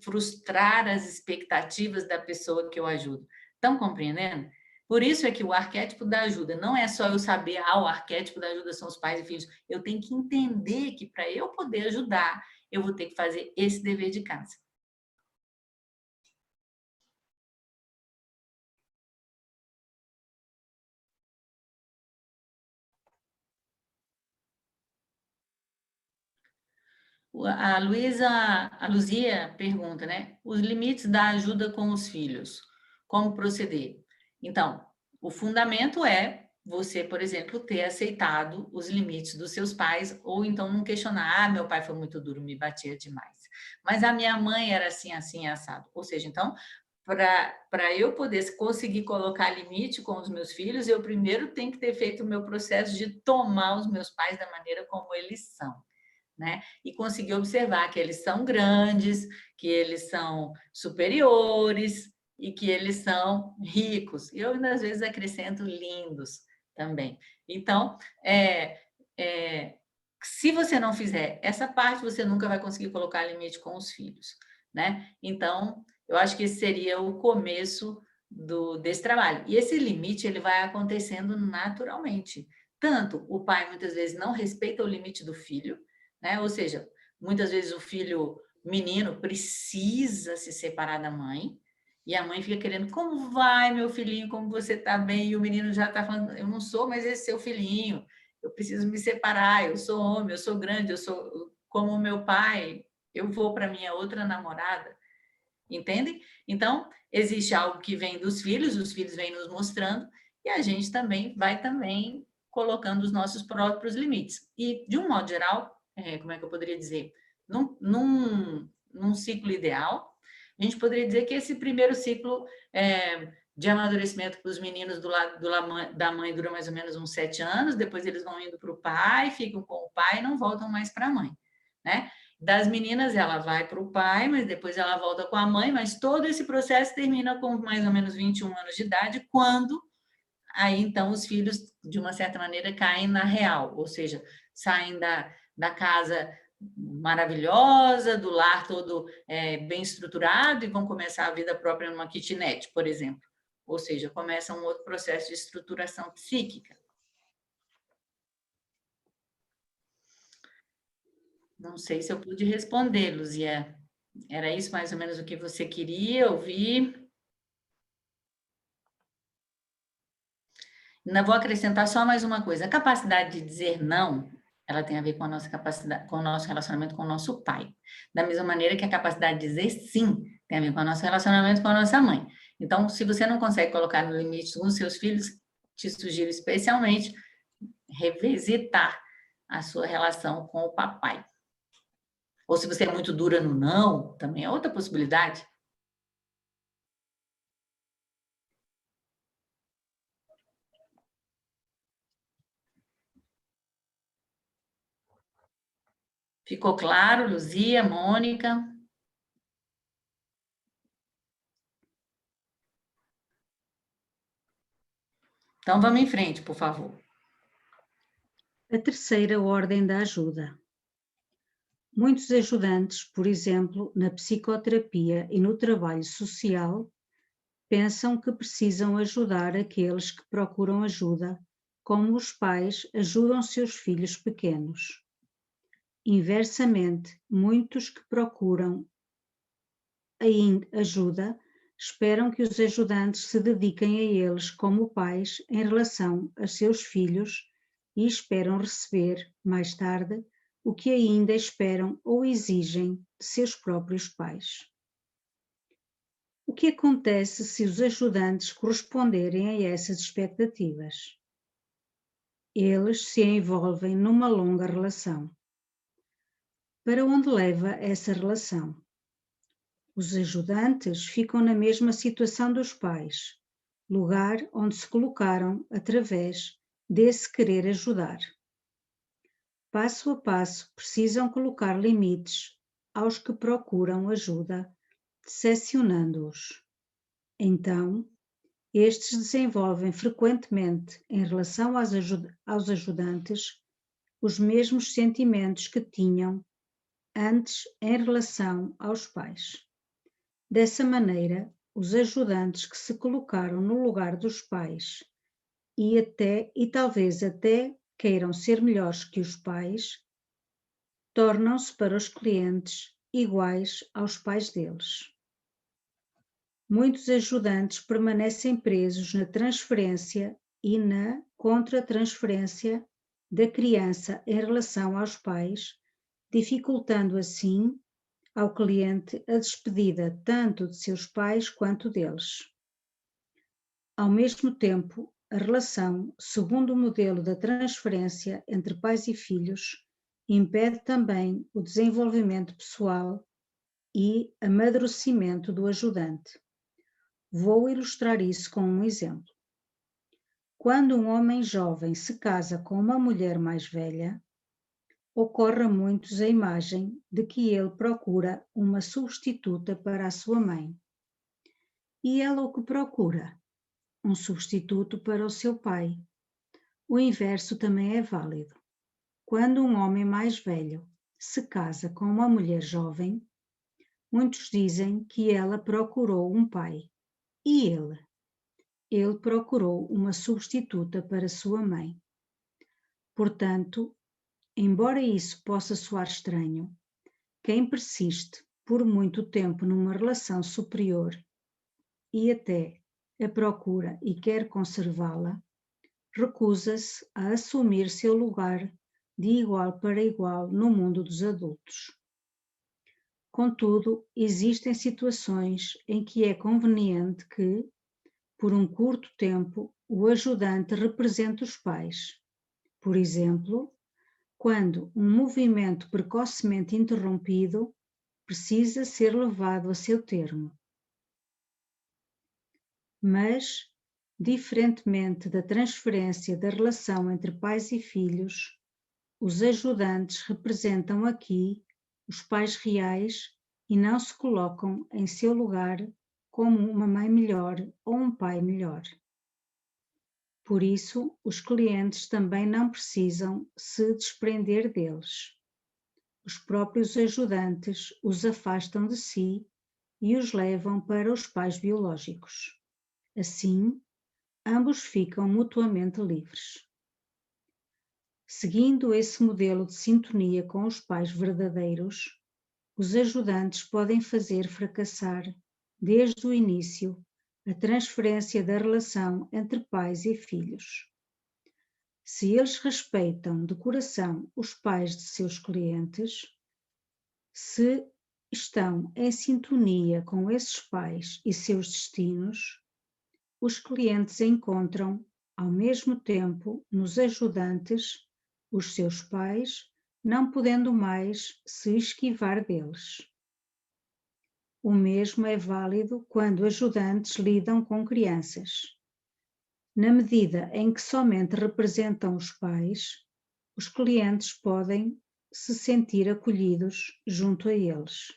Speaker 2: frustrar as expectativas da pessoa que eu ajudo. Estão compreendendo? Por isso é que o arquétipo da ajuda não é só eu saber, o arquétipo da ajuda são os pais e filhos. Eu tenho que entender que para eu poder ajudar, eu vou ter que fazer esse dever de casa. A Luzia pergunta, né? Os limites da ajuda com os filhos, como proceder? Então, o fundamento é você, por exemplo, ter aceitado os limites dos seus pais, ou então não questionar, meu pai foi muito duro, me batia demais. Mas a minha mãe era assim, assim, assado. Ou seja, então, para eu poder conseguir colocar limite com os meus filhos, eu primeiro tenho que ter feito o meu processo de tomar os meus pais da maneira como eles são. Né? E conseguir observar que eles são grandes, que eles são superiores e que eles são ricos. E eu, às vezes, acrescento lindos também. Então, se você não fizer essa parte, você nunca vai conseguir colocar limite com os filhos. Né? Então, eu acho que esse seria o começo desse trabalho. E esse limite ele vai acontecendo naturalmente. Tanto o pai, muitas vezes, não respeita o limite do filho, né? Ou seja, muitas vezes o filho menino precisa se separar da mãe e a mãe fica querendo, como vai, meu filhinho, como você está bem? E o menino já está falando, eu não sou mais esse seu filhinho, eu preciso me separar, eu sou homem, eu sou grande, eu sou como o meu pai, eu vou para minha outra namorada, entende? Então, existe algo que vem dos filhos, os filhos vêm nos mostrando e a gente também vai colocando os nossos próprios limites. E, de um modo geral, como é que eu poderia dizer? Num ciclo ideal, a gente poderia dizer que esse primeiro ciclo de amadurecimento para os meninos do lado da mãe dura mais ou menos uns 7 anos, depois eles vão indo para o pai, ficam com o pai e não voltam mais para a mãe, né? Das meninas, ela vai para o pai, mas depois ela volta com a mãe, mas todo esse processo termina com mais ou menos 21 anos de idade, quando aí então os filhos, de uma certa maneira, caem na real, ou seja, saem da casa maravilhosa, do lar todo bem estruturado e vão começar a vida própria numa kitnet, por exemplo. Ou seja, começa um outro processo de estruturação psíquica. Não sei se eu pude responder, Luzia. Era isso mais ou menos o que você queria ouvir? Ainda vou acrescentar só mais uma coisa. A capacidade de dizer não, ela tem a ver com a nossa capacidade, com o nosso relacionamento com o nosso pai. Da mesma maneira que a capacidade de dizer sim tem a ver com o nosso relacionamento com a nossa mãe. Então, se você não consegue colocar no limite com os seus filhos, te sugiro especialmente revisitar a sua relação com o papai. Ou se você é muito dura no não, também é outra possibilidade. Ficou claro, Luzia, Mônica? Então, vamos em frente, por favor.
Speaker 3: A terceira ordem da ajuda. Muitos ajudantes, por exemplo, na psicoterapia e no trabalho social, pensam que precisam ajudar aqueles que procuram ajuda, como os pais ajudam seus filhos pequenos. Inversamente, muitos que procuram ajuda esperam que os ajudantes se dediquem a eles como pais em relação a seus filhos e esperam receber, mais tarde, o que ainda esperam ou exigem de seus próprios pais. O que acontece se os ajudantes corresponderem a essas expectativas? Eles se envolvem numa longa relação. Para onde leva essa relação? Os ajudantes ficam na mesma situação dos pais, lugar onde se colocaram através desse querer ajudar. Passo a passo, precisam colocar limites aos que procuram ajuda, decepcionando-os. Então, estes desenvolvem frequentemente, em relação aos ajudantes, os mesmos sentimentos que tinham antes em relação aos pais. Dessa maneira, os ajudantes que se colocaram no lugar dos pais e talvez até queiram ser melhores que os pais, tornam-se para os clientes iguais aos pais deles. Muitos ajudantes permanecem presos na transferência e na contra-transferência da criança em relação aos pais, dificultando assim ao cliente a despedida tanto de seus pais quanto deles. Ao mesmo tempo, a relação, segundo o modelo da transferência entre pais e filhos, impede também o desenvolvimento pessoal e amadurecimento do ajudante. Vou ilustrar isso com um exemplo. Quando um homem jovem se casa com uma mulher mais velha, ocorre a muitos a imagem de que ele procura uma substituta para a sua mãe. E ela o que procura? Um substituto para o seu pai. O inverso também é válido. Quando um homem mais velho se casa com uma mulher jovem, muitos dizem que ela procurou um pai. E ele? Ele procurou uma substituta para sua mãe. Portanto, embora isso possa soar estranho, quem persiste por muito tempo numa relação superior e até a procura e quer conservá-la, recusa-se a assumir seu lugar de igual para igual no mundo dos adultos. Contudo, existem situações em que é conveniente que, por um curto tempo, o ajudante represente os pais. Por exemplo, quando um movimento precocemente interrompido precisa ser levado a seu termo. Mas, diferentemente da transferência da relação entre pais e filhos, os ajudantes representam aqui os pais reais e não se colocam em seu lugar como uma mãe melhor ou um pai melhor. Por isso, os clientes também não precisam se desprender deles. Os próprios ajudantes os afastam de si e os levam para os pais biológicos. Assim, ambos ficam mutuamente livres. Seguindo esse modelo de sintonia com os pais verdadeiros, os ajudantes podem fazer fracassar, desde o início, a transferência da relação entre pais e filhos. Se eles respeitam de coração os pais de seus clientes, se estão em sintonia com esses pais e seus destinos, os clientes encontram, ao mesmo tempo, nos ajudantes, os seus pais, não podendo mais se esquivar deles. O mesmo é válido quando ajudantes lidam com crianças. Na medida em que somente representam os pais, os clientes podem se sentir acolhidos junto a eles.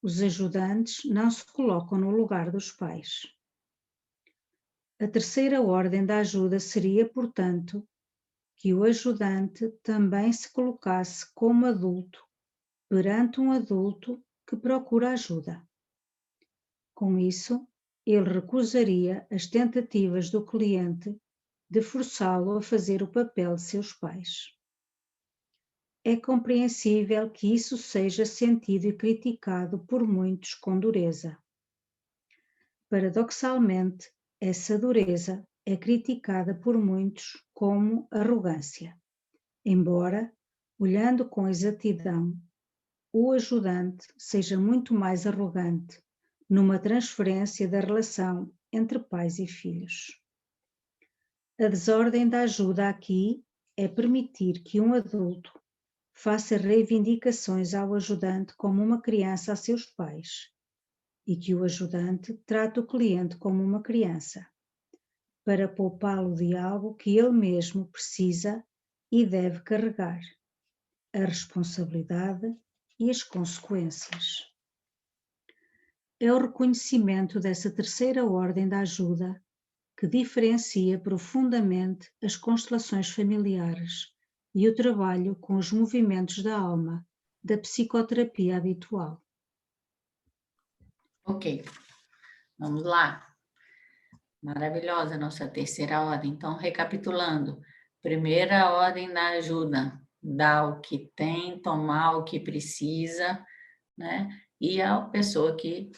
Speaker 3: Os ajudantes não se colocam no lugar dos pais. A terceira ordem da ajuda seria, portanto, que o ajudante também se colocasse como adulto perante um adulto que procura ajuda. Com isso, ele recusaria as tentativas do cliente de forçá-lo a fazer o papel de seus pais. É compreensível que isso seja sentido e criticado por muitos com dureza. Paradoxalmente, essa dureza é criticada por muitos como arrogância, embora, olhando com exatidão, o ajudante seja muito mais arrogante numa transferência da relação entre pais e filhos. A desordem da ajuda aqui é permitir que um adulto faça reivindicações ao ajudante como uma criança a seus pais e que o ajudante trate o cliente como uma criança, para poupá-lo de algo que ele mesmo precisa e deve carregar, a responsabilidade e as consequências. É o reconhecimento dessa terceira ordem da ajuda que diferencia profundamente as constelações familiares e o trabalho com os movimentos da alma da psicoterapia habitual.
Speaker 2: Ok, vamos lá. Maravilhosa a nossa terceira ordem. Então, recapitulando. Primeira ordem da ajuda. Dar o que tem, tomar o que precisa, né? E a pessoa que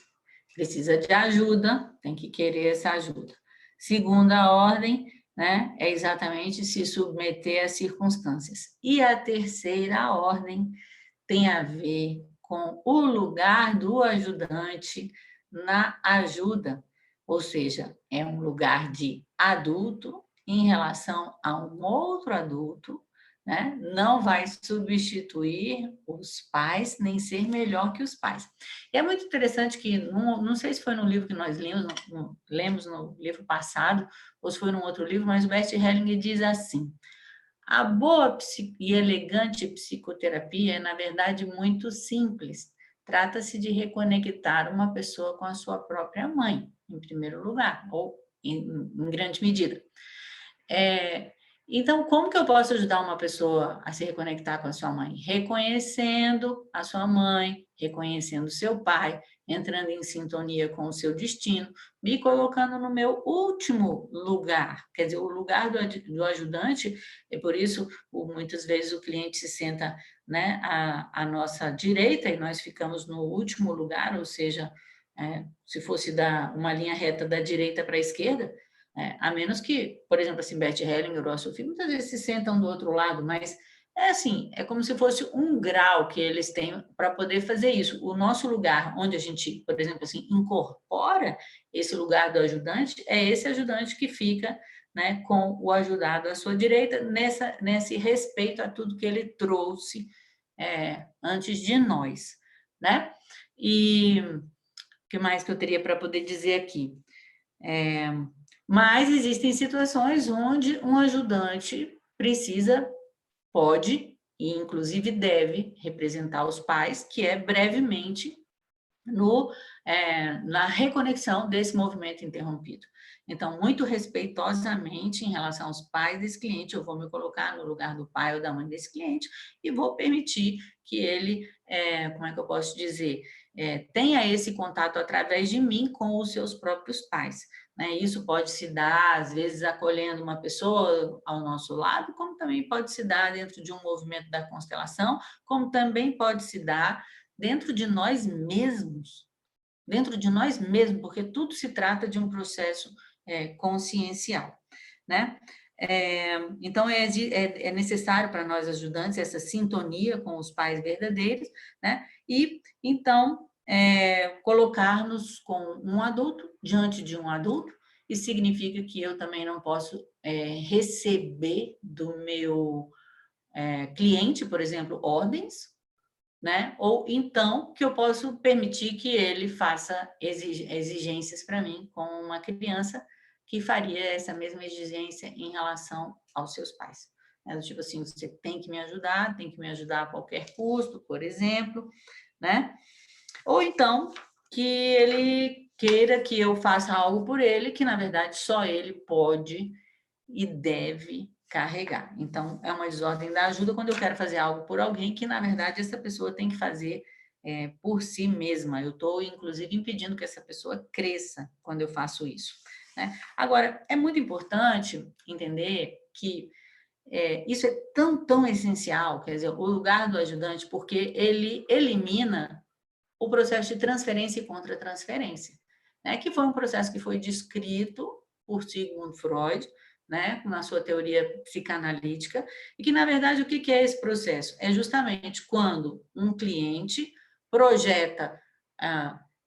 Speaker 2: precisa de ajuda tem que querer essa ajuda. Segunda ordem, né? É exatamente se submeter às circunstâncias. E a terceira ordem tem a ver com o lugar do ajudante na ajuda, ou seja, é um lugar de adulto em relação a um outro adulto, né? Não vai substituir os pais, nem ser melhor que os pais. E é muito interessante que, não sei se foi no livro que nós lemos no livro passado, ou se foi num outro livro, mas o Bert Hellinger diz assim: a boa e elegante psicoterapia é, na verdade, muito simples. Trata-se de reconectar uma pessoa com a sua própria mãe, em primeiro lugar, ou em grande medida. Então, como que eu posso ajudar uma pessoa a se reconectar com a sua mãe? Reconhecendo a sua mãe, reconhecendo o seu pai, entrando em sintonia com o seu destino, me colocando no meu último lugar, quer dizer, o lugar do ajudante. É por isso, muitas vezes o cliente se senta, né, à nossa direita e nós ficamos no último lugar, ou seja, se fosse dar uma linha reta da direita para a esquerda, a menos que, por exemplo, assim, Bert Hellinger ou a Sophie, muitas vezes se sentam do outro lado, mas é assim, é como se fosse um grau que eles têm para poder fazer isso. O nosso lugar, onde a gente, por exemplo, assim, incorpora esse lugar do ajudante, é esse ajudante que fica, né, com o ajudado à sua direita, nesse respeito a tudo que ele trouxe antes de nós, né? E o que mais que eu teria para poder dizer aqui? Mas existem situações onde um ajudante pode e inclusive deve representar os pais, que é brevemente na reconexão desse movimento interrompido. Então, muito respeitosamente em relação aos pais desse cliente, eu vou me colocar no lugar do pai ou da mãe desse cliente e vou permitir que ele, como é que eu posso dizer, tenha esse contato através de mim com os seus próprios pais. Né? Isso pode se dar, às vezes, acolhendo uma pessoa ao nosso lado, como também pode se dar dentro de um movimento da constelação, como também pode se dar dentro de nós mesmos, porque tudo se trata de um processo consciencial, né? Então, é necessário para nós ajudantes essa sintonia com os pais verdadeiros, né? E, então, colocar-nos com um adulto, diante de um adulto, isso significa que eu também não posso receber do meu cliente, por exemplo, ordens, né? Ou então que eu posso permitir que ele faça exigências para mim, como uma criança que faria essa mesma exigência em relação aos seus pais. Tipo assim, você tem que me ajudar a qualquer custo, por exemplo, né? Ou então que ele queira que eu faça algo por ele, que na verdade só ele pode e deve carregar. Então, é uma desordem da ajuda quando eu quero fazer algo por alguém que, na verdade, essa pessoa tem que fazer por si mesma. Eu estou, inclusive, impedindo que essa pessoa cresça quando eu faço isso. Né? Agora, é muito importante entender que isso é tão essencial, quer dizer, o lugar do ajudante, porque ele elimina o processo de transferência e contra-transferência. né, que foi um processo que foi descrito por Sigmund Freud, né, na sua teoria psicanalítica, e que, na verdade, o que é esse processo? É justamente quando um cliente projeta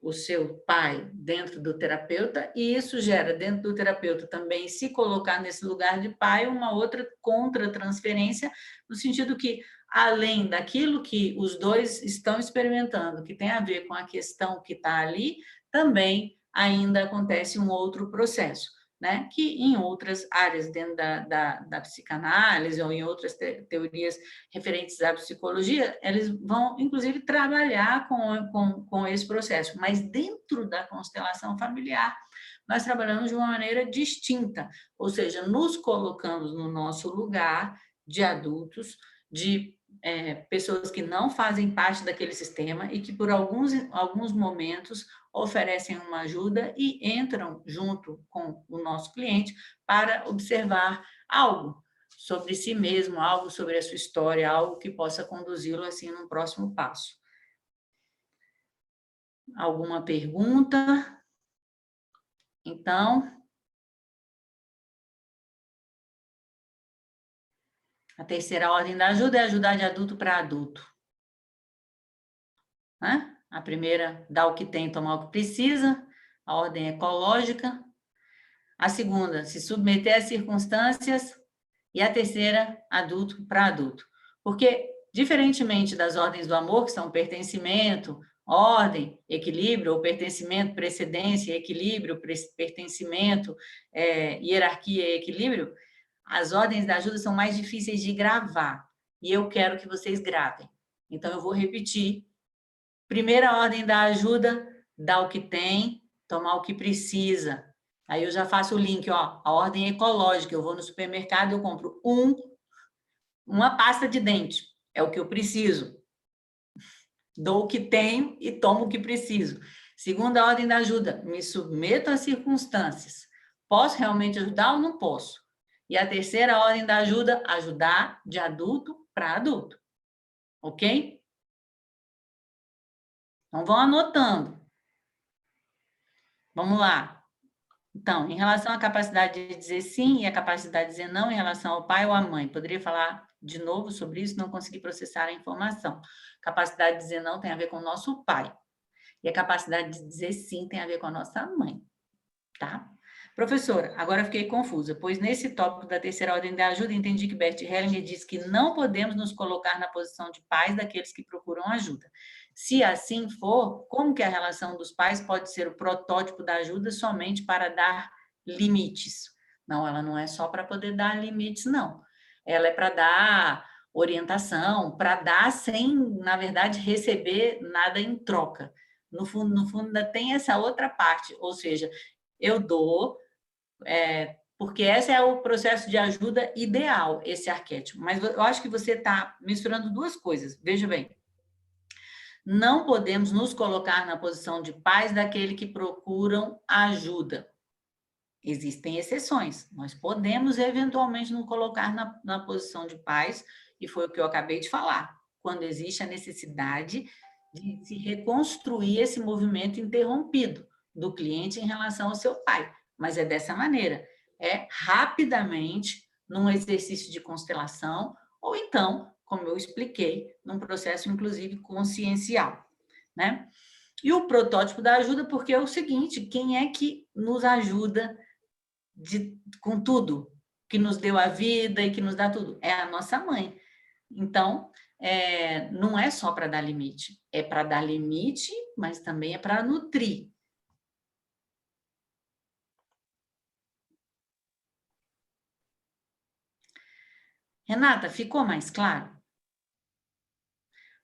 Speaker 2: o seu pai dentro do terapeuta, e isso gera dentro do terapeuta também se colocar nesse lugar de pai uma outra contra-transferência, no sentido que, além daquilo que os dois estão experimentando, que tem a ver com a questão que está ali, também ainda acontece um outro processo, né? Que em outras áreas dentro da psicanálise ou em outras teorias referentes à psicologia, eles vão, inclusive, trabalhar com esse processo. Mas dentro da constelação familiar, nós trabalhamos de uma maneira distinta, ou seja, nos colocamos no nosso lugar de adultos, de pessoas que não fazem parte daquele sistema e que, por alguns momentos, oferecem uma ajuda e entram junto com o nosso cliente para observar algo sobre si mesmo, algo sobre a sua história, algo que possa conduzi-lo assim num próximo passo. Alguma pergunta? Então, a terceira ordem da ajuda é ajudar de adulto para adulto, né? A primeira, dá o que tem, tomar o que precisa, a ordem ecológica. A segunda, se submeter às circunstâncias. E a terceira, adulto para adulto. Porque, diferentemente das ordens do amor, que são pertencimento, ordem, equilíbrio, ou pertencimento, precedência, equilíbrio, pertencimento, hierarquia e equilíbrio, as ordens da ajuda são mais difíceis de gravar. E eu quero que vocês gravem. Então, eu vou repetir. Primeira ordem da ajuda, dá o que tem, tomar o que precisa. Aí eu já faço o link, ó, a ordem ecológica. Eu vou no supermercado, eu compro uma pasta de dente. É o que eu preciso. Dou o que tenho e tomo o que preciso. Segunda ordem da ajuda, me submeto às circunstâncias. Posso realmente ajudar ou não posso? E a terceira ordem da ajuda, ajudar de adulto para adulto. Ok? Então, vão anotando. Vamos lá. Então, em relação à capacidade de dizer sim e a capacidade de dizer não em relação ao pai ou à mãe, poderia falar de novo sobre isso? Não consegui processar a informação. Capacidade de dizer não tem a ver com o nosso pai. E a capacidade de dizer sim tem a ver com a nossa mãe. Tá? Professora, agora fiquei confusa, pois nesse tópico da terceira ordem da ajuda, entendi que Bert Hellinger diz que não podemos nos colocar na posição de pais daqueles que procuram ajuda. Se assim for, como que a relação dos pais pode ser o protótipo da ajuda somente para dar limites? Não, ela não é só para poder dar limites, não. Ela é para dar orientação, para dar sem, na verdade, receber nada em troca. No fundo, ainda tem essa outra parte, ou seja, eu dou, porque esse é o processo de ajuda ideal, esse arquétipo. Mas eu acho que você está misturando duas coisas. Veja bem, não podemos nos colocar na posição de pais daquele que procuram ajuda. Existem exceções. Nós podemos, eventualmente, nos colocar na posição de pais, e foi o que eu acabei de falar, quando existe a necessidade de se reconstruir esse movimento interrompido do cliente em relação ao seu pai. Mas é dessa maneira, é rapidamente, num exercício de constelação, ou então, como eu expliquei, num processo, inclusive, consciencial, né? E o protótipo da ajuda, porque é o seguinte, quem é que nos ajuda com tudo, que nos deu a vida e que nos dá tudo? É a nossa mãe. Então, não é só para dar limite, é para dar limite, mas também é para nutrir. Renata, ficou mais claro?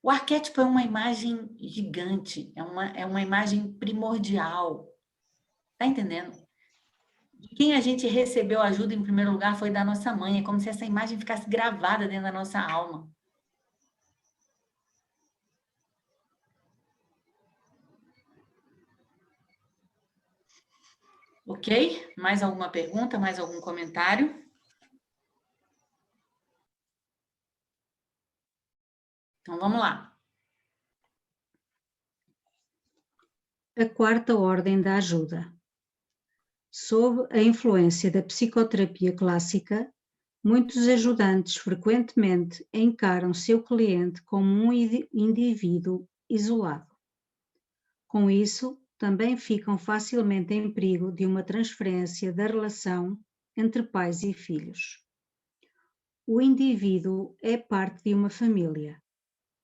Speaker 2: O arquétipo é uma imagem gigante, é uma imagem primordial. Tá entendendo? De quem a gente recebeu ajuda em primeiro lugar foi da nossa mãe. É como se essa imagem ficasse gravada dentro da nossa alma. Ok? Mais alguma pergunta? Mais algum comentário? Então, vamos lá.
Speaker 3: A quarta ordem da ajuda. Sob a influência da psicoterapia clássica, muitos ajudantes frequentemente encaram seu cliente como um indivíduo isolado. Com isso, também ficam facilmente em perigo de uma transferência da relação entre pais e filhos. O indivíduo é parte de uma família.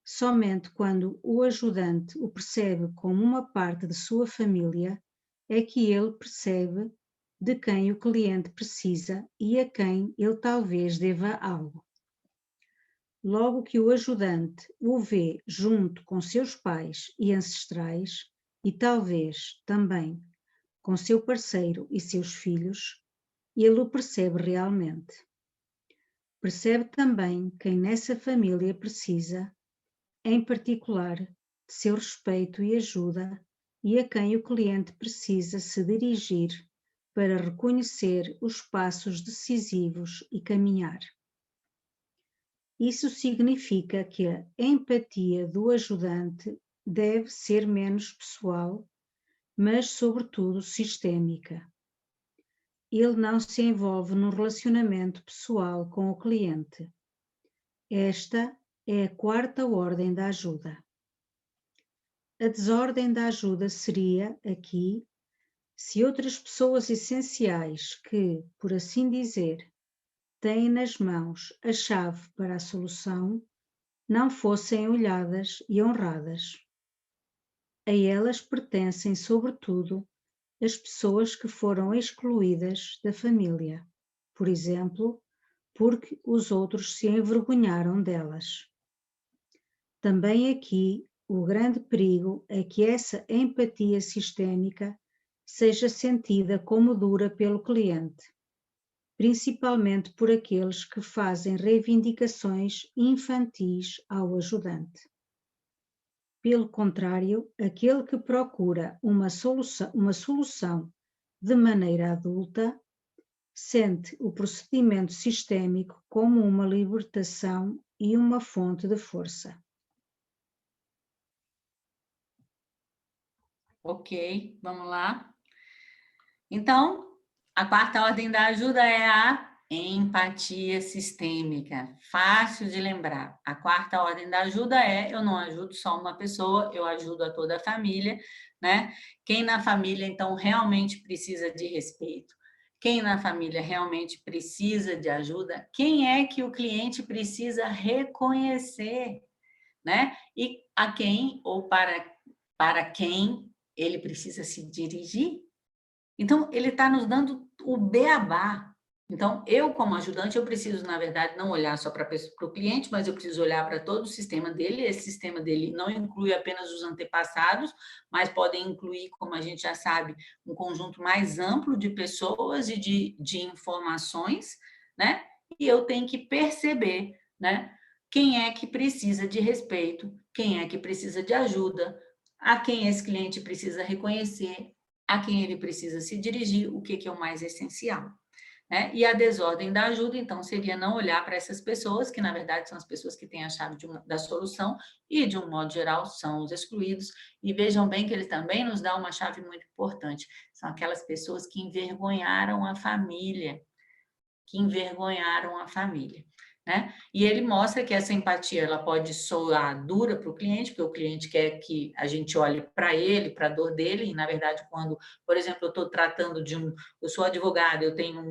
Speaker 3: Somente quando o ajudante o percebe como uma parte de sua família é que ele percebe de quem o cliente precisa e a quem ele talvez deva algo. Logo que o ajudante o vê junto com seus pais e ancestrais, e talvez também com seu parceiro e seus filhos, ele o percebe realmente. Percebe também quem nessa família precisa, em particular, de seu respeito e ajuda, e a quem o cliente precisa se dirigir para reconhecer os passos decisivos e caminhar. Isso significa que a empatia do ajudante deve ser menos pessoal, mas, sobretudo, sistêmica. Ele não se envolve num relacionamento pessoal com o cliente. Esta é a quarta ordem da ajuda. A desordem da ajuda seria, aqui, se outras pessoas essenciais que, por assim dizer, têm nas mãos a chave para a solução, não fossem olhadas e honradas. A elas pertencem, sobretudo, as pessoas que foram excluídas da família, por exemplo, porque os outros se envergonharam delas. Também aqui, o grande perigo é que essa empatia sistêmica seja sentida como dura pelo cliente, principalmente por aqueles que fazem reivindicações infantis ao ajudante. Pelo contrário, aquele que procura uma solução de maneira adulta sente o procedimento sistêmico como uma libertação e uma fonte de força.
Speaker 2: Ok, vamos lá. Então, a quarta ordem da ajuda é a empatia sistêmica. Fácil de lembrar. A quarta ordem da ajuda é: eu não ajudo só uma pessoa, eu ajudo a toda a família, né? Quem na família, então, realmente precisa de respeito? Quem na família realmente precisa de ajuda? Quem é que o cliente precisa reconhecer, né? E a quem ou para quem ele precisa se dirigir? Então, ele está nos dando o beabá. Então, eu, como ajudante, eu preciso, na verdade, não olhar só para o cliente, mas eu preciso olhar para todo o sistema dele. Esse sistema dele não inclui apenas os antepassados, mas podem incluir, como a gente já sabe, um conjunto mais amplo de pessoas e de informações, né? E eu tenho que perceber, né? Quem é que precisa de respeito, quem é que precisa de ajuda, a quem esse cliente precisa reconhecer, a quem ele precisa se dirigir, o que é o mais essencial, né? E a desordem da ajuda, então, seria não olhar para essas pessoas, que na verdade são as pessoas que têm a chave da solução e, de um modo geral, são os excluídos. E vejam bem que ele também nos dá uma chave muito importante, são aquelas pessoas que envergonharam a família, né? E ele mostra que essa empatia ela pode soar dura para o cliente, porque o cliente quer que a gente olhe para ele, para a dor dele, e na verdade quando, por exemplo, eu estou tratando eu sou advogada, eu tenho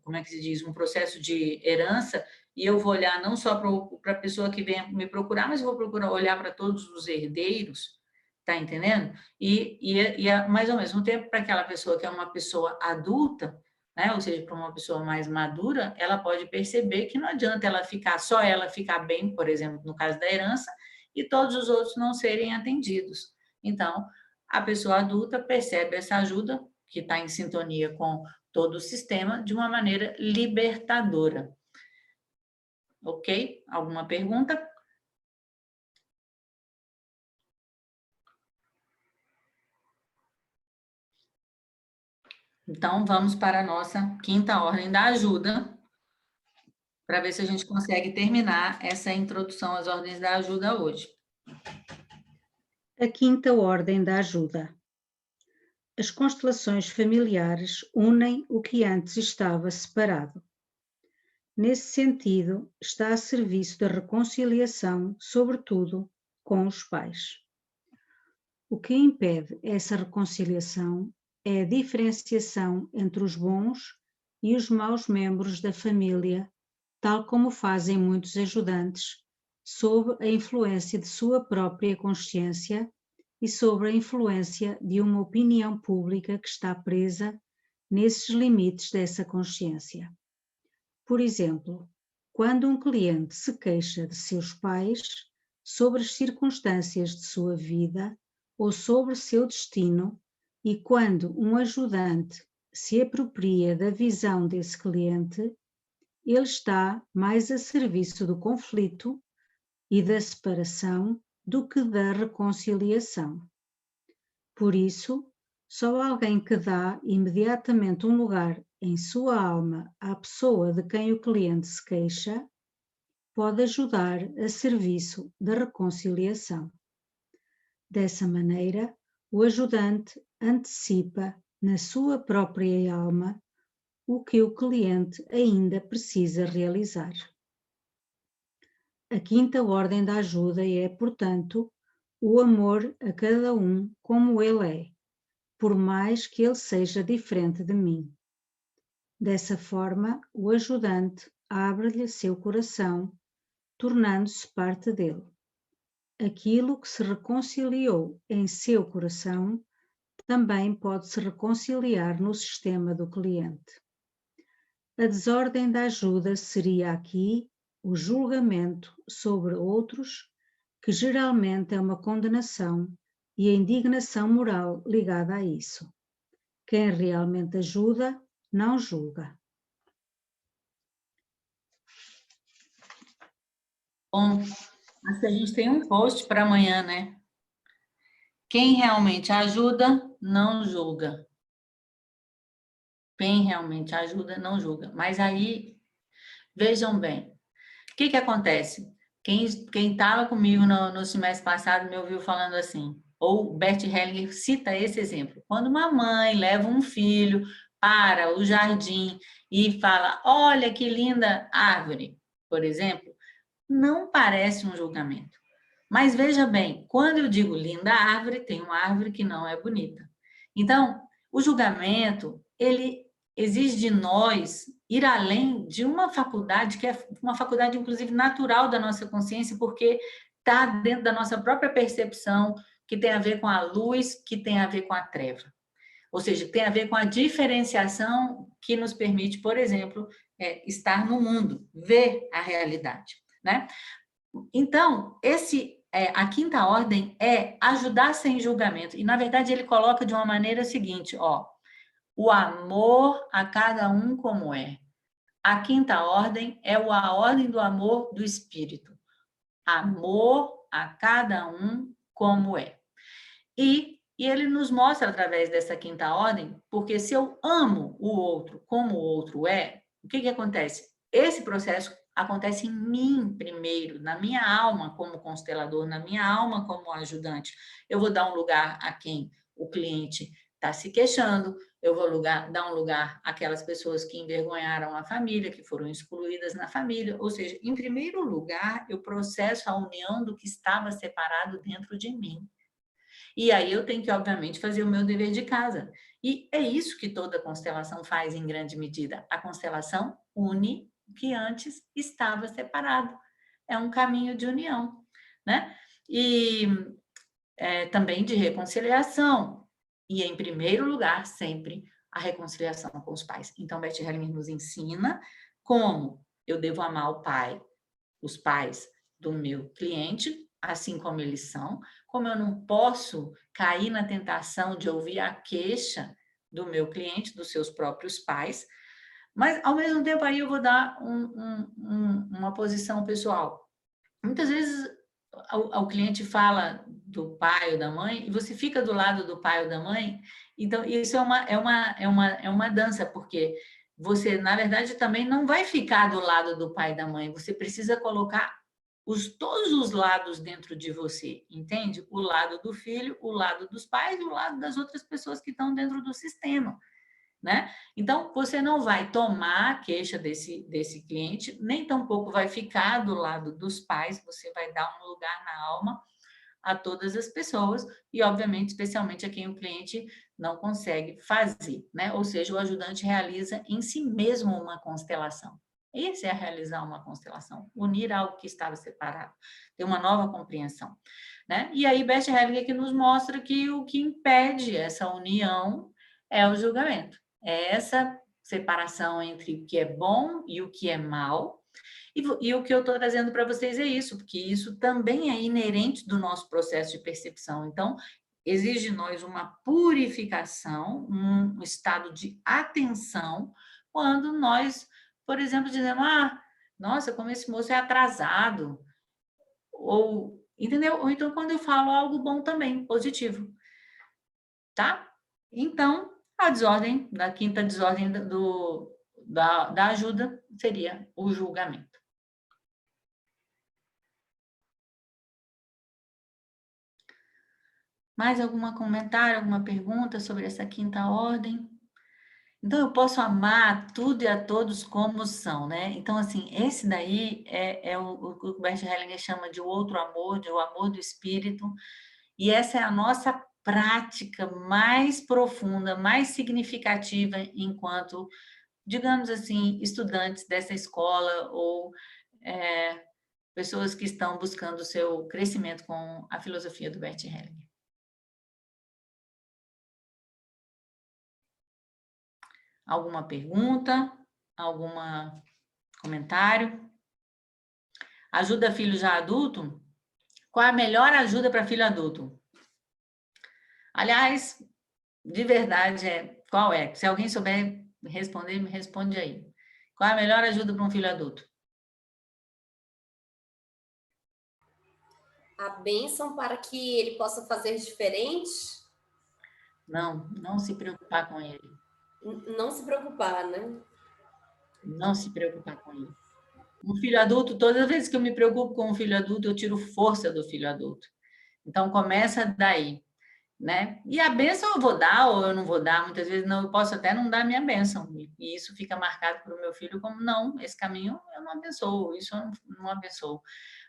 Speaker 2: como é que se diz, um processo de herança, e eu vou olhar não só para a pessoa que vem me procurar, mas eu vou olhar para todos os herdeiros, tá entendendo? Mas ao mesmo tempo para aquela pessoa que é uma pessoa adulta, né? Ou seja, para uma pessoa mais madura, ela pode perceber que não adianta só ela ficar bem, por exemplo, no caso da herança, e todos os outros não serem atendidos. Então, a pessoa adulta percebe essa ajuda, que está em sintonia com todo o sistema, de uma maneira libertadora. Ok? Alguma pergunta? Então, vamos para a nossa quinta ordem da ajuda, para ver se a gente consegue terminar essa introdução às ordens da ajuda hoje.
Speaker 3: A quinta ordem da ajuda. As constelações familiares unem o que antes estava separado. Nesse sentido, está a serviço da reconciliação, sobretudo com os pais. O que impede essa reconciliação é a diferenciação entre os bons e os maus membros da família, tal como fazem muitos ajudantes, sob a influência de sua própria consciência e sobre a influência de uma opinião pública que está presa nesses limites dessa consciência. Por exemplo, quando um cliente se queixa de seus pais sobre as circunstâncias de sua vida ou sobre seu destino, e quando um ajudante se apropria da visão desse cliente, ele está mais a serviço do conflito e da separação do que da reconciliação. Por isso, só alguém que dá imediatamente um lugar em sua alma à pessoa de quem o cliente se queixa pode ajudar a serviço da reconciliação. Dessa maneira, o ajudante antecipa na sua própria alma o que o cliente ainda precisa realizar. A quinta ordem da ajuda é, portanto, o amor a cada um como ele é, por mais que ele seja diferente de mim. Dessa forma, o ajudante abre-lhe seu coração, tornando-se parte dele. Aquilo que se reconciliou em seu coração também pode se reconciliar no sistema do cliente. A desordem da ajuda seria aqui o julgamento sobre outros, que geralmente é uma condenação e a indignação moral ligada a isso. Quem realmente ajuda, não julga.
Speaker 2: Bom, acho que a gente tem um post para amanhã, né? Quem realmente ajuda, não julga. Quem realmente ajuda, não julga. Mas aí, vejam bem, o que acontece? Quem estava comigo no semestre passado me ouviu falando assim, ou Bert Hellinger cita esse exemplo. Quando uma mãe leva um filho para o jardim e fala, olha que linda árvore, por exemplo, não parece um julgamento. Mas veja bem, quando eu digo linda árvore, tem uma árvore que não é bonita. Então, o julgamento, ele exige de nós ir além de uma faculdade, que é uma faculdade, inclusive, natural da nossa consciência, porque está dentro da nossa própria percepção, que tem a ver com a luz, que tem a ver com a treva. Ou seja, tem a ver com a diferenciação que nos permite, por exemplo, estar no mundo, ver a realidade, né? Então, a quinta ordem é ajudar sem julgamento. E, na verdade, ele coloca de uma maneira seguinte, ó, o amor a cada um como é. A quinta ordem é a ordem do amor do espírito. Amor a cada um como é. E ele nos mostra através dessa quinta ordem, porque se eu amo o outro como o outro é, o que acontece? Esse processo acontece em mim primeiro, na minha alma como constelador, na minha alma como ajudante. Eu vou dar um lugar a quem o cliente está se queixando, eu vou dar um lugar àquelas pessoas que envergonharam a família, que foram excluídas na família, ou seja, em primeiro lugar, eu processo a união do que estava separado dentro de mim. E aí eu tenho que, obviamente, fazer o meu dever de casa. E é isso que toda constelação faz em grande medida. A constelação une o que antes estava separado. É um caminho de união, né? E também de reconciliação. E, em primeiro lugar, sempre a reconciliação com os pais. Então, Bert Hellinger nos ensina como eu devo amar o pai, os pais do meu cliente, assim como eles são, como eu não posso cair na tentação de ouvir a queixa do meu cliente, dos seus próprios pais, mas, ao mesmo tempo, aí eu vou dar uma posição pessoal. Muitas vezes o cliente fala do pai ou da mãe e você fica do lado do pai ou da mãe, então isso é uma dança, porque você, na verdade, também não vai ficar do lado do pai e da mãe, você precisa colocar todos os lados dentro de você, entende? O lado do filho, o lado dos pais e o lado das outras pessoas que estão dentro do sistema, né? Então, você não vai tomar a queixa desse cliente, nem tampouco vai ficar do lado dos pais, você vai dar um lugar na alma a todas as pessoas e, obviamente, especialmente a quem o cliente não consegue fazer, né? Ou seja, o ajudante realiza em si mesmo uma constelação. Esse é realizar uma constelação, unir algo que estava separado, ter uma nova compreensão, né? E aí, Bert Hellinger que nos mostra que o que impede essa união é o julgamento, é essa separação entre o que é bom e o que é mal. E o que eu estou trazendo para vocês é isso, porque isso também é inerente do nosso processo de percepção. Então, exige de nós uma purificação, um estado de atenção, quando nós, por exemplo, dizemos, nossa, como esse moço é atrasado, ou, entendeu? Ou então quando eu falo algo bom também, positivo, tá? Então, a desordem, da quinta desordem da ajuda seria o julgamento. Mais algum comentário, alguma pergunta sobre essa quinta ordem? Então, eu posso amar tudo e a todos como são, né? Então, assim, esse daí é o que o Bert Hellinger chama de outro amor, de o amor do espírito, e essa é a nossa prática mais profunda, mais significativa enquanto, digamos assim, estudantes dessa escola ou pessoas que estão buscando o seu crescimento com a filosofia do Bert Hellinger. Alguma pergunta? Algum comentário? Ajuda filho já adulto? Qual a melhor ajuda para filho adulto? Aliás, de verdade, qual é? Se alguém souber responder, me responde aí. Qual é a melhor ajuda para um filho adulto?
Speaker 5: A bênção para que ele possa fazer diferente?
Speaker 2: Não se preocupar com ele.
Speaker 5: Não se preocupar, né?
Speaker 2: Não se preocupar com ele. Um filho adulto, todas as vezes que eu me preocupo com um filho adulto, eu tiro força do filho adulto. Então, começa daí, né? E a bênção eu vou dar ou eu não vou dar, muitas vezes não, eu posso até não dar a minha bênção, e isso fica marcado para o meu filho como, não, esse caminho eu não abençoo, isso eu não abençoo.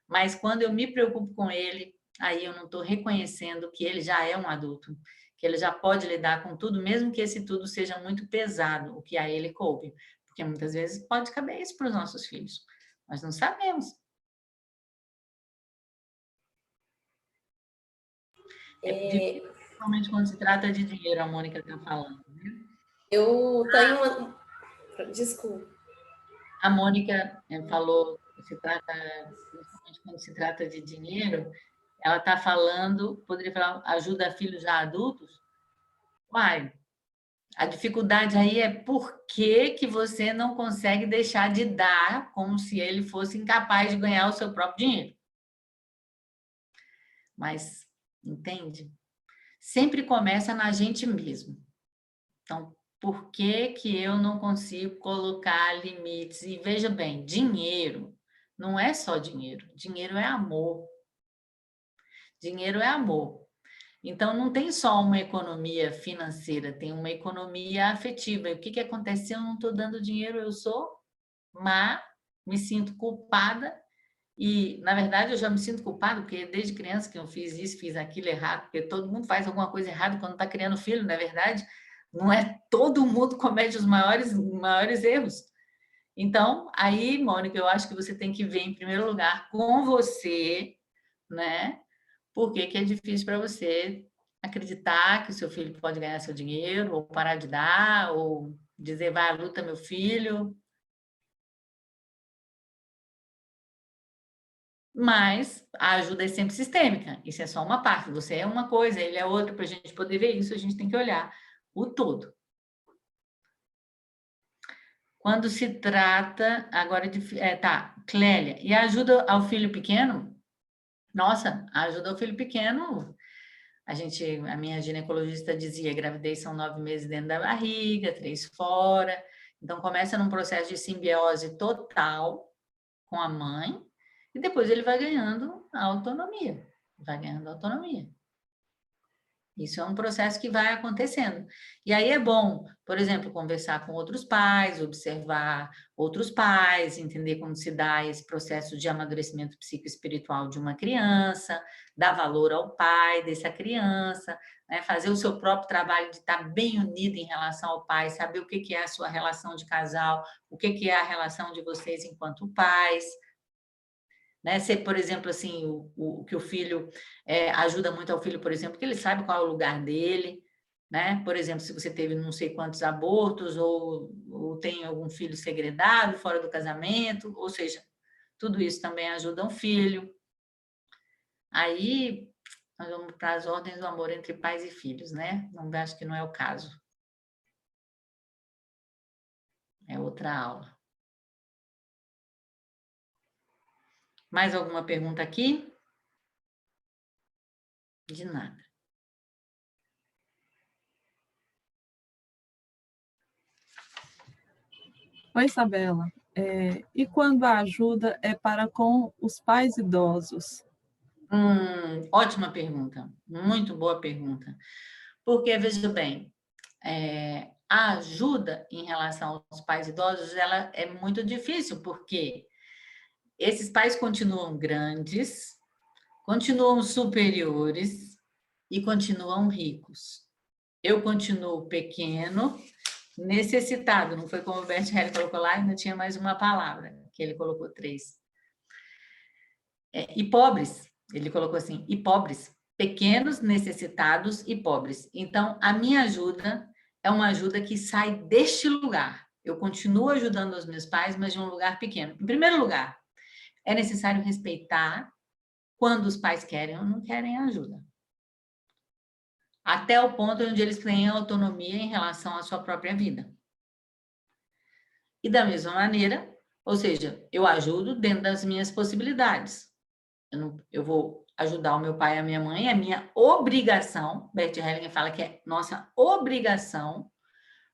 Speaker 2: Mas quando eu me preocupo com ele, aí eu não estou reconhecendo que ele já é um adulto, que ele já pode lidar com tudo, mesmo que esse tudo seja muito pesado, o que a ele coube. Porque muitas vezes pode caber isso para os nossos filhos. Nós não sabemos. Principalmente quando se trata de dinheiro, a Mônica está falando. Né?
Speaker 5: Eu tenho uma... Desculpa.
Speaker 2: A Mônica falou que se trata, principalmente quando se trata de dinheiro, ela está falando, poderia falar, ajuda filhos já adultos? Uai, a dificuldade aí é por que você não consegue deixar de dar como se ele fosse incapaz de ganhar o seu próprio dinheiro. Mas, entende? Sempre começa na gente mesmo. Então, por que eu não consigo colocar limites? E veja bem, dinheiro não é só dinheiro. Dinheiro é amor. Dinheiro é amor. Então, não tem só uma economia financeira, tem uma economia afetiva. E o que acontece se eu não estou dando dinheiro? Eu sou má, me sinto culpada. E, na verdade, eu já me sinto culpada, porque desde criança que eu fiz isso, fiz aquilo errado, porque todo mundo faz alguma coisa errada quando está criando filho, não é verdade? Não é todo mundo comete os maiores erros. Então, aí, Mônica, eu acho que você tem que ver, em primeiro lugar, com você, né? Por que é difícil para você acreditar que o seu filho pode ganhar seu dinheiro, ou parar de dar, ou dizer, vai à luta, meu filho. Mas a ajuda é sempre sistêmica, isso é só uma parte, você é uma coisa, ele é outra, para a gente poder ver isso, a gente tem que olhar o todo. Quando se trata, agora de... Clélia, e a ajuda ao filho pequeno? Nossa, a ajuda ao filho pequeno, a minha ginecologista dizia, gravidez são 9 meses dentro da barriga, 3 fora, então começa num processo de simbiose total com a mãe, e depois ele vai ganhando a autonomia, vai ganhando autonomia. Isso é um processo que vai acontecendo. E aí é bom, por exemplo, conversar com outros pais, observar outros pais, entender como se dá esse processo de amadurecimento psicoespiritual de uma criança, dar valor ao pai dessa criança, né? Fazer o seu próprio trabalho de estar bem unido em relação ao pai, saber o que é a sua relação de casal, o que é a relação de vocês enquanto pais. Né? Se, por exemplo, assim, que o filho ajuda muito ao filho, por exemplo, que ele sabe qual é o lugar dele, né? Por exemplo, se você teve não sei quantos abortos ou tem algum filho segredado fora do casamento, ou seja, tudo isso também ajuda um filho. Aí nós vamos para as ordens do amor entre pais e filhos, né? Não acho que não é o caso. É outra aula. Mais alguma pergunta aqui? De nada.
Speaker 6: Oi, Isabela. E quando a ajuda é para com os pais idosos?
Speaker 2: Ótima pergunta, muito boa pergunta. Porque, veja bem, a ajuda em relação aos pais idosos, ela é muito difícil, porque esses pais continuam grandes, continuam superiores e continuam ricos. Eu continuo pequeno, necessitado, não foi como o Bert Hellinger colocou lá, ainda tinha mais uma palavra, que ele colocou 3. E pobres, ele colocou assim, e pobres, pequenos, necessitados e pobres. Então, a minha ajuda é uma ajuda que sai deste lugar. Eu continuo ajudando os meus pais, mas de um lugar pequeno. Em primeiro lugar, é necessário respeitar quando os pais querem ou não querem ajuda. Até o ponto onde eles têm autonomia em relação à sua própria vida. E da mesma maneira, ou seja, eu ajudo dentro das minhas possibilidades. Eu vou ajudar o meu pai e a minha mãe, é minha obrigação. Bert Hellinger fala que é nossa obrigação,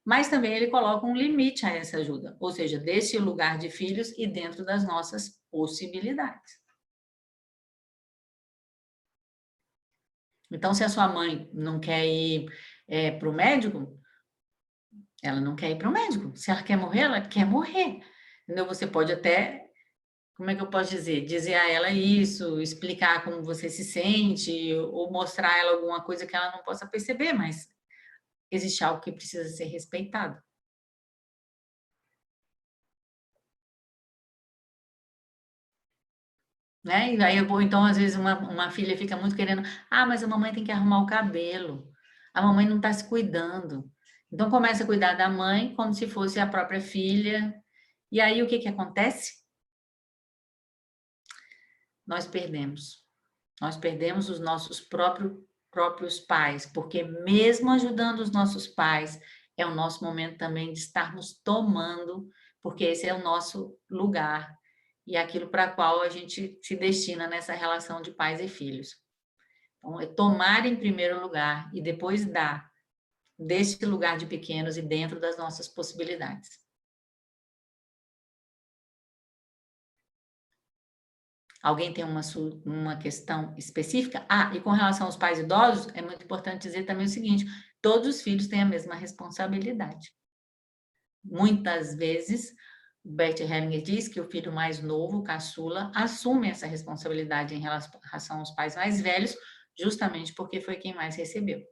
Speaker 2: mas também ele coloca um limite a essa ajuda, ou seja, desse lugar de filhos e dentro das nossas possibilidades. Então, se a sua mãe não quer ir para o médico, ela não quer ir para o médico. Se ela quer morrer, ela quer morrer. Entendeu? Você pode até, como é que eu posso dizer? Dizer a ela isso, explicar como você se sente, ou mostrar a ela alguma coisa que ela não possa perceber, mas existe algo que precisa ser respeitado. Né? E aí então, às vezes, uma filha fica muito querendo, mas a mamãe tem que arrumar o cabelo, a mamãe não está se cuidando. Então, começa a cuidar da mãe como se fosse a própria filha. E aí, o que acontece? Nós perdemos. Nós perdemos os nossos próprios pais, porque mesmo ajudando os nossos pais, é o nosso momento também de estarmos tomando, porque esse é o nosso lugar e é aquilo para qual a gente se destina nessa relação de pais e filhos. Então, é tomar em primeiro lugar e depois dar desse lugar de pequenos e dentro das nossas possibilidades. Alguém tem uma questão específica? E com relação aos pais idosos, é muito importante dizer também o seguinte, todos os filhos têm a mesma responsabilidade. Muitas vezes, o Bert Hellinger diz que o filho mais novo, o caçula, assume essa responsabilidade em relação aos pais mais velhos, justamente porque foi quem mais recebeu.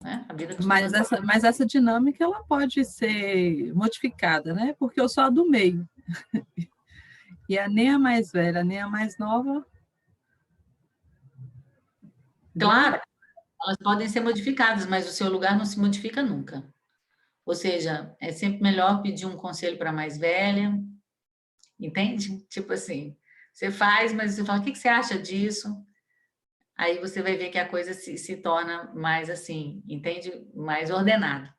Speaker 2: Né?
Speaker 6: Mas essa dinâmica ela pode ser modificada, né? Porque eu sou a do meio. E nem a mais velha, nem a mais nova.
Speaker 2: Claro, elas podem ser modificadas, mas o seu lugar não se modifica nunca. Ou seja, é sempre melhor pedir um conselho para a mais velha, entende? Tipo assim, você faz, mas você fala, o que você acha disso? Aí você vai ver que a coisa se torna mais assim, entende? Mais ordenada.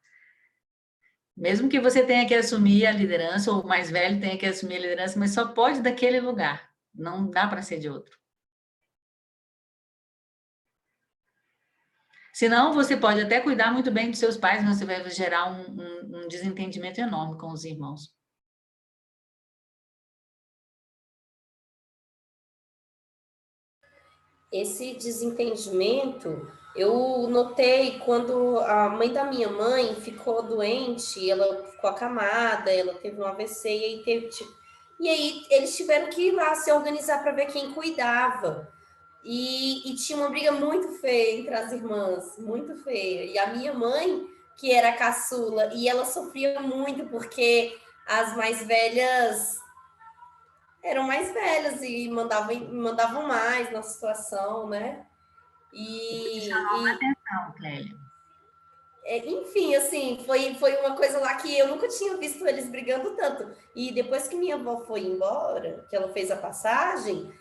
Speaker 2: Mesmo que você tenha que assumir a liderança, ou o mais velho tenha que assumir a liderança, mas só pode daquele lugar, não dá para ser de outro. Senão, você pode até cuidar muito bem dos seus pais, mas você vai gerar um desentendimento enorme com os irmãos.
Speaker 5: esse desentendimento eu notei quando a mãe da minha mãe ficou doente, ela ficou acamada, ela teve um AVC e aí eles tiveram que ir lá se organizar para ver quem cuidava. E tinha uma briga muito feia entre as irmãs, muito feia. E a minha mãe, que era a caçula, e ela sofria muito porque as mais velhas eram mais velhas e mandavam mais na situação, né? E,
Speaker 2: Não, Clélia.
Speaker 5: enfim, assim, foi uma coisa lá que eu nunca tinha visto eles brigando tanto. E depois que minha avó foi embora, que ela fez a passagem,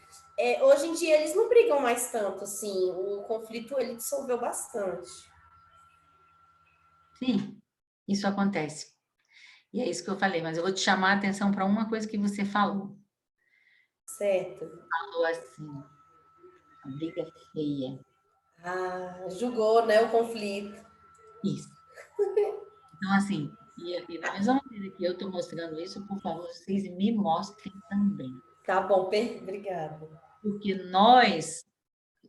Speaker 5: hoje em dia eles não brigam mais tanto, assim. O conflito, ele dissolveu bastante.
Speaker 2: Sim, isso acontece. E é isso que eu falei, mas eu vou te chamar a atenção para uma coisa que você falou.
Speaker 5: Certo.
Speaker 2: Falou assim, a briga feia.
Speaker 5: Julgou, né, o conflito.
Speaker 2: Isso. Então, assim, e da mesma maneira que eu estou mostrando isso, por favor, vocês me mostrem também.
Speaker 5: Tá bom, obrigada.
Speaker 2: Porque nós,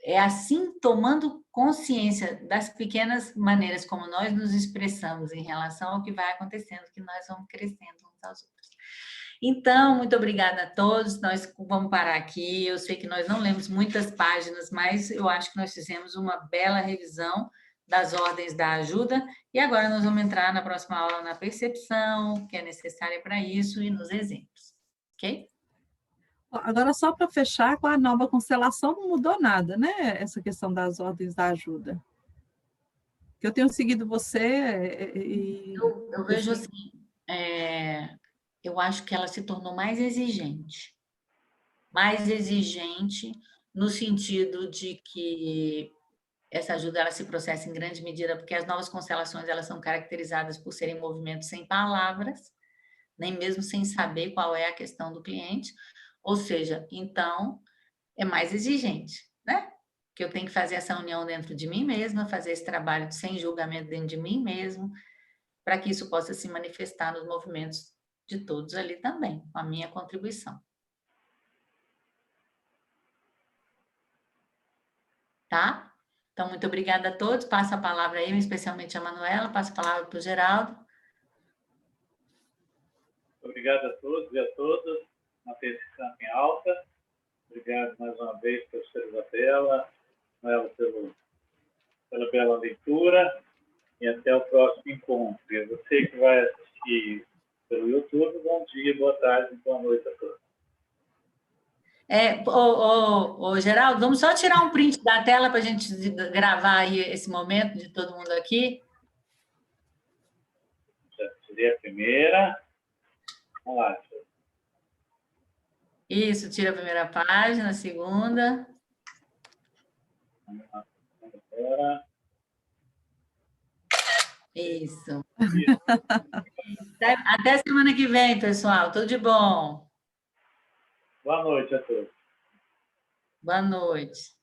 Speaker 2: é assim, tomando consciência das pequenas maneiras como nós nos expressamos em relação ao que vai acontecendo, que nós vamos crescendo uns aos outros. Então, muito obrigada a todos. Nós vamos parar aqui. Eu sei que nós não lemos muitas páginas, mas eu acho que nós fizemos uma bela revisão das ordens da ajuda. E agora nós vamos entrar na próxima aula na percepção, que é necessária para isso, e nos exemplos. Ok?
Speaker 6: Agora, só para fechar, com a nova constelação não mudou nada, né? Essa questão das ordens da ajuda. Que eu tenho seguido você e...
Speaker 2: Eu vejo assim, eu acho que ela se tornou mais exigente no sentido de que essa ajuda ela se processa em grande medida porque as novas constelações elas são caracterizadas por serem movimentos sem palavras, nem mesmo sem saber qual é a questão do cliente, ou seja, então é mais exigente, né? Que eu tenho que fazer essa união dentro de mim mesma, fazer esse trabalho sem julgamento dentro de mim mesmo, para que isso possa se manifestar nos movimentos de todos ali também, com a minha contribuição. Tá? Então, muito obrigada a todos. Passo a palavra aí, especialmente a Manuela, passo a palavra para o Geraldo.
Speaker 1: Obrigado a todos e a todas. Manter esse campo em alta. Obrigado mais uma vez, professora Isabela, Manuela, pela bela leitura. E até o próximo encontro. E você que vai assistir pelo YouTube, bom dia, boa tarde, boa noite a todos.
Speaker 2: Geraldo, vamos só tirar um print da tela para a gente gravar aí esse momento de todo mundo aqui.
Speaker 1: Já tirei a primeira. Vamos lá, tio.
Speaker 2: Isso, tira a primeira página, a segunda.
Speaker 1: Agora.
Speaker 2: Isso. Até semana que vem, pessoal. Tudo de bom.
Speaker 1: Boa noite a todos.
Speaker 2: Boa noite.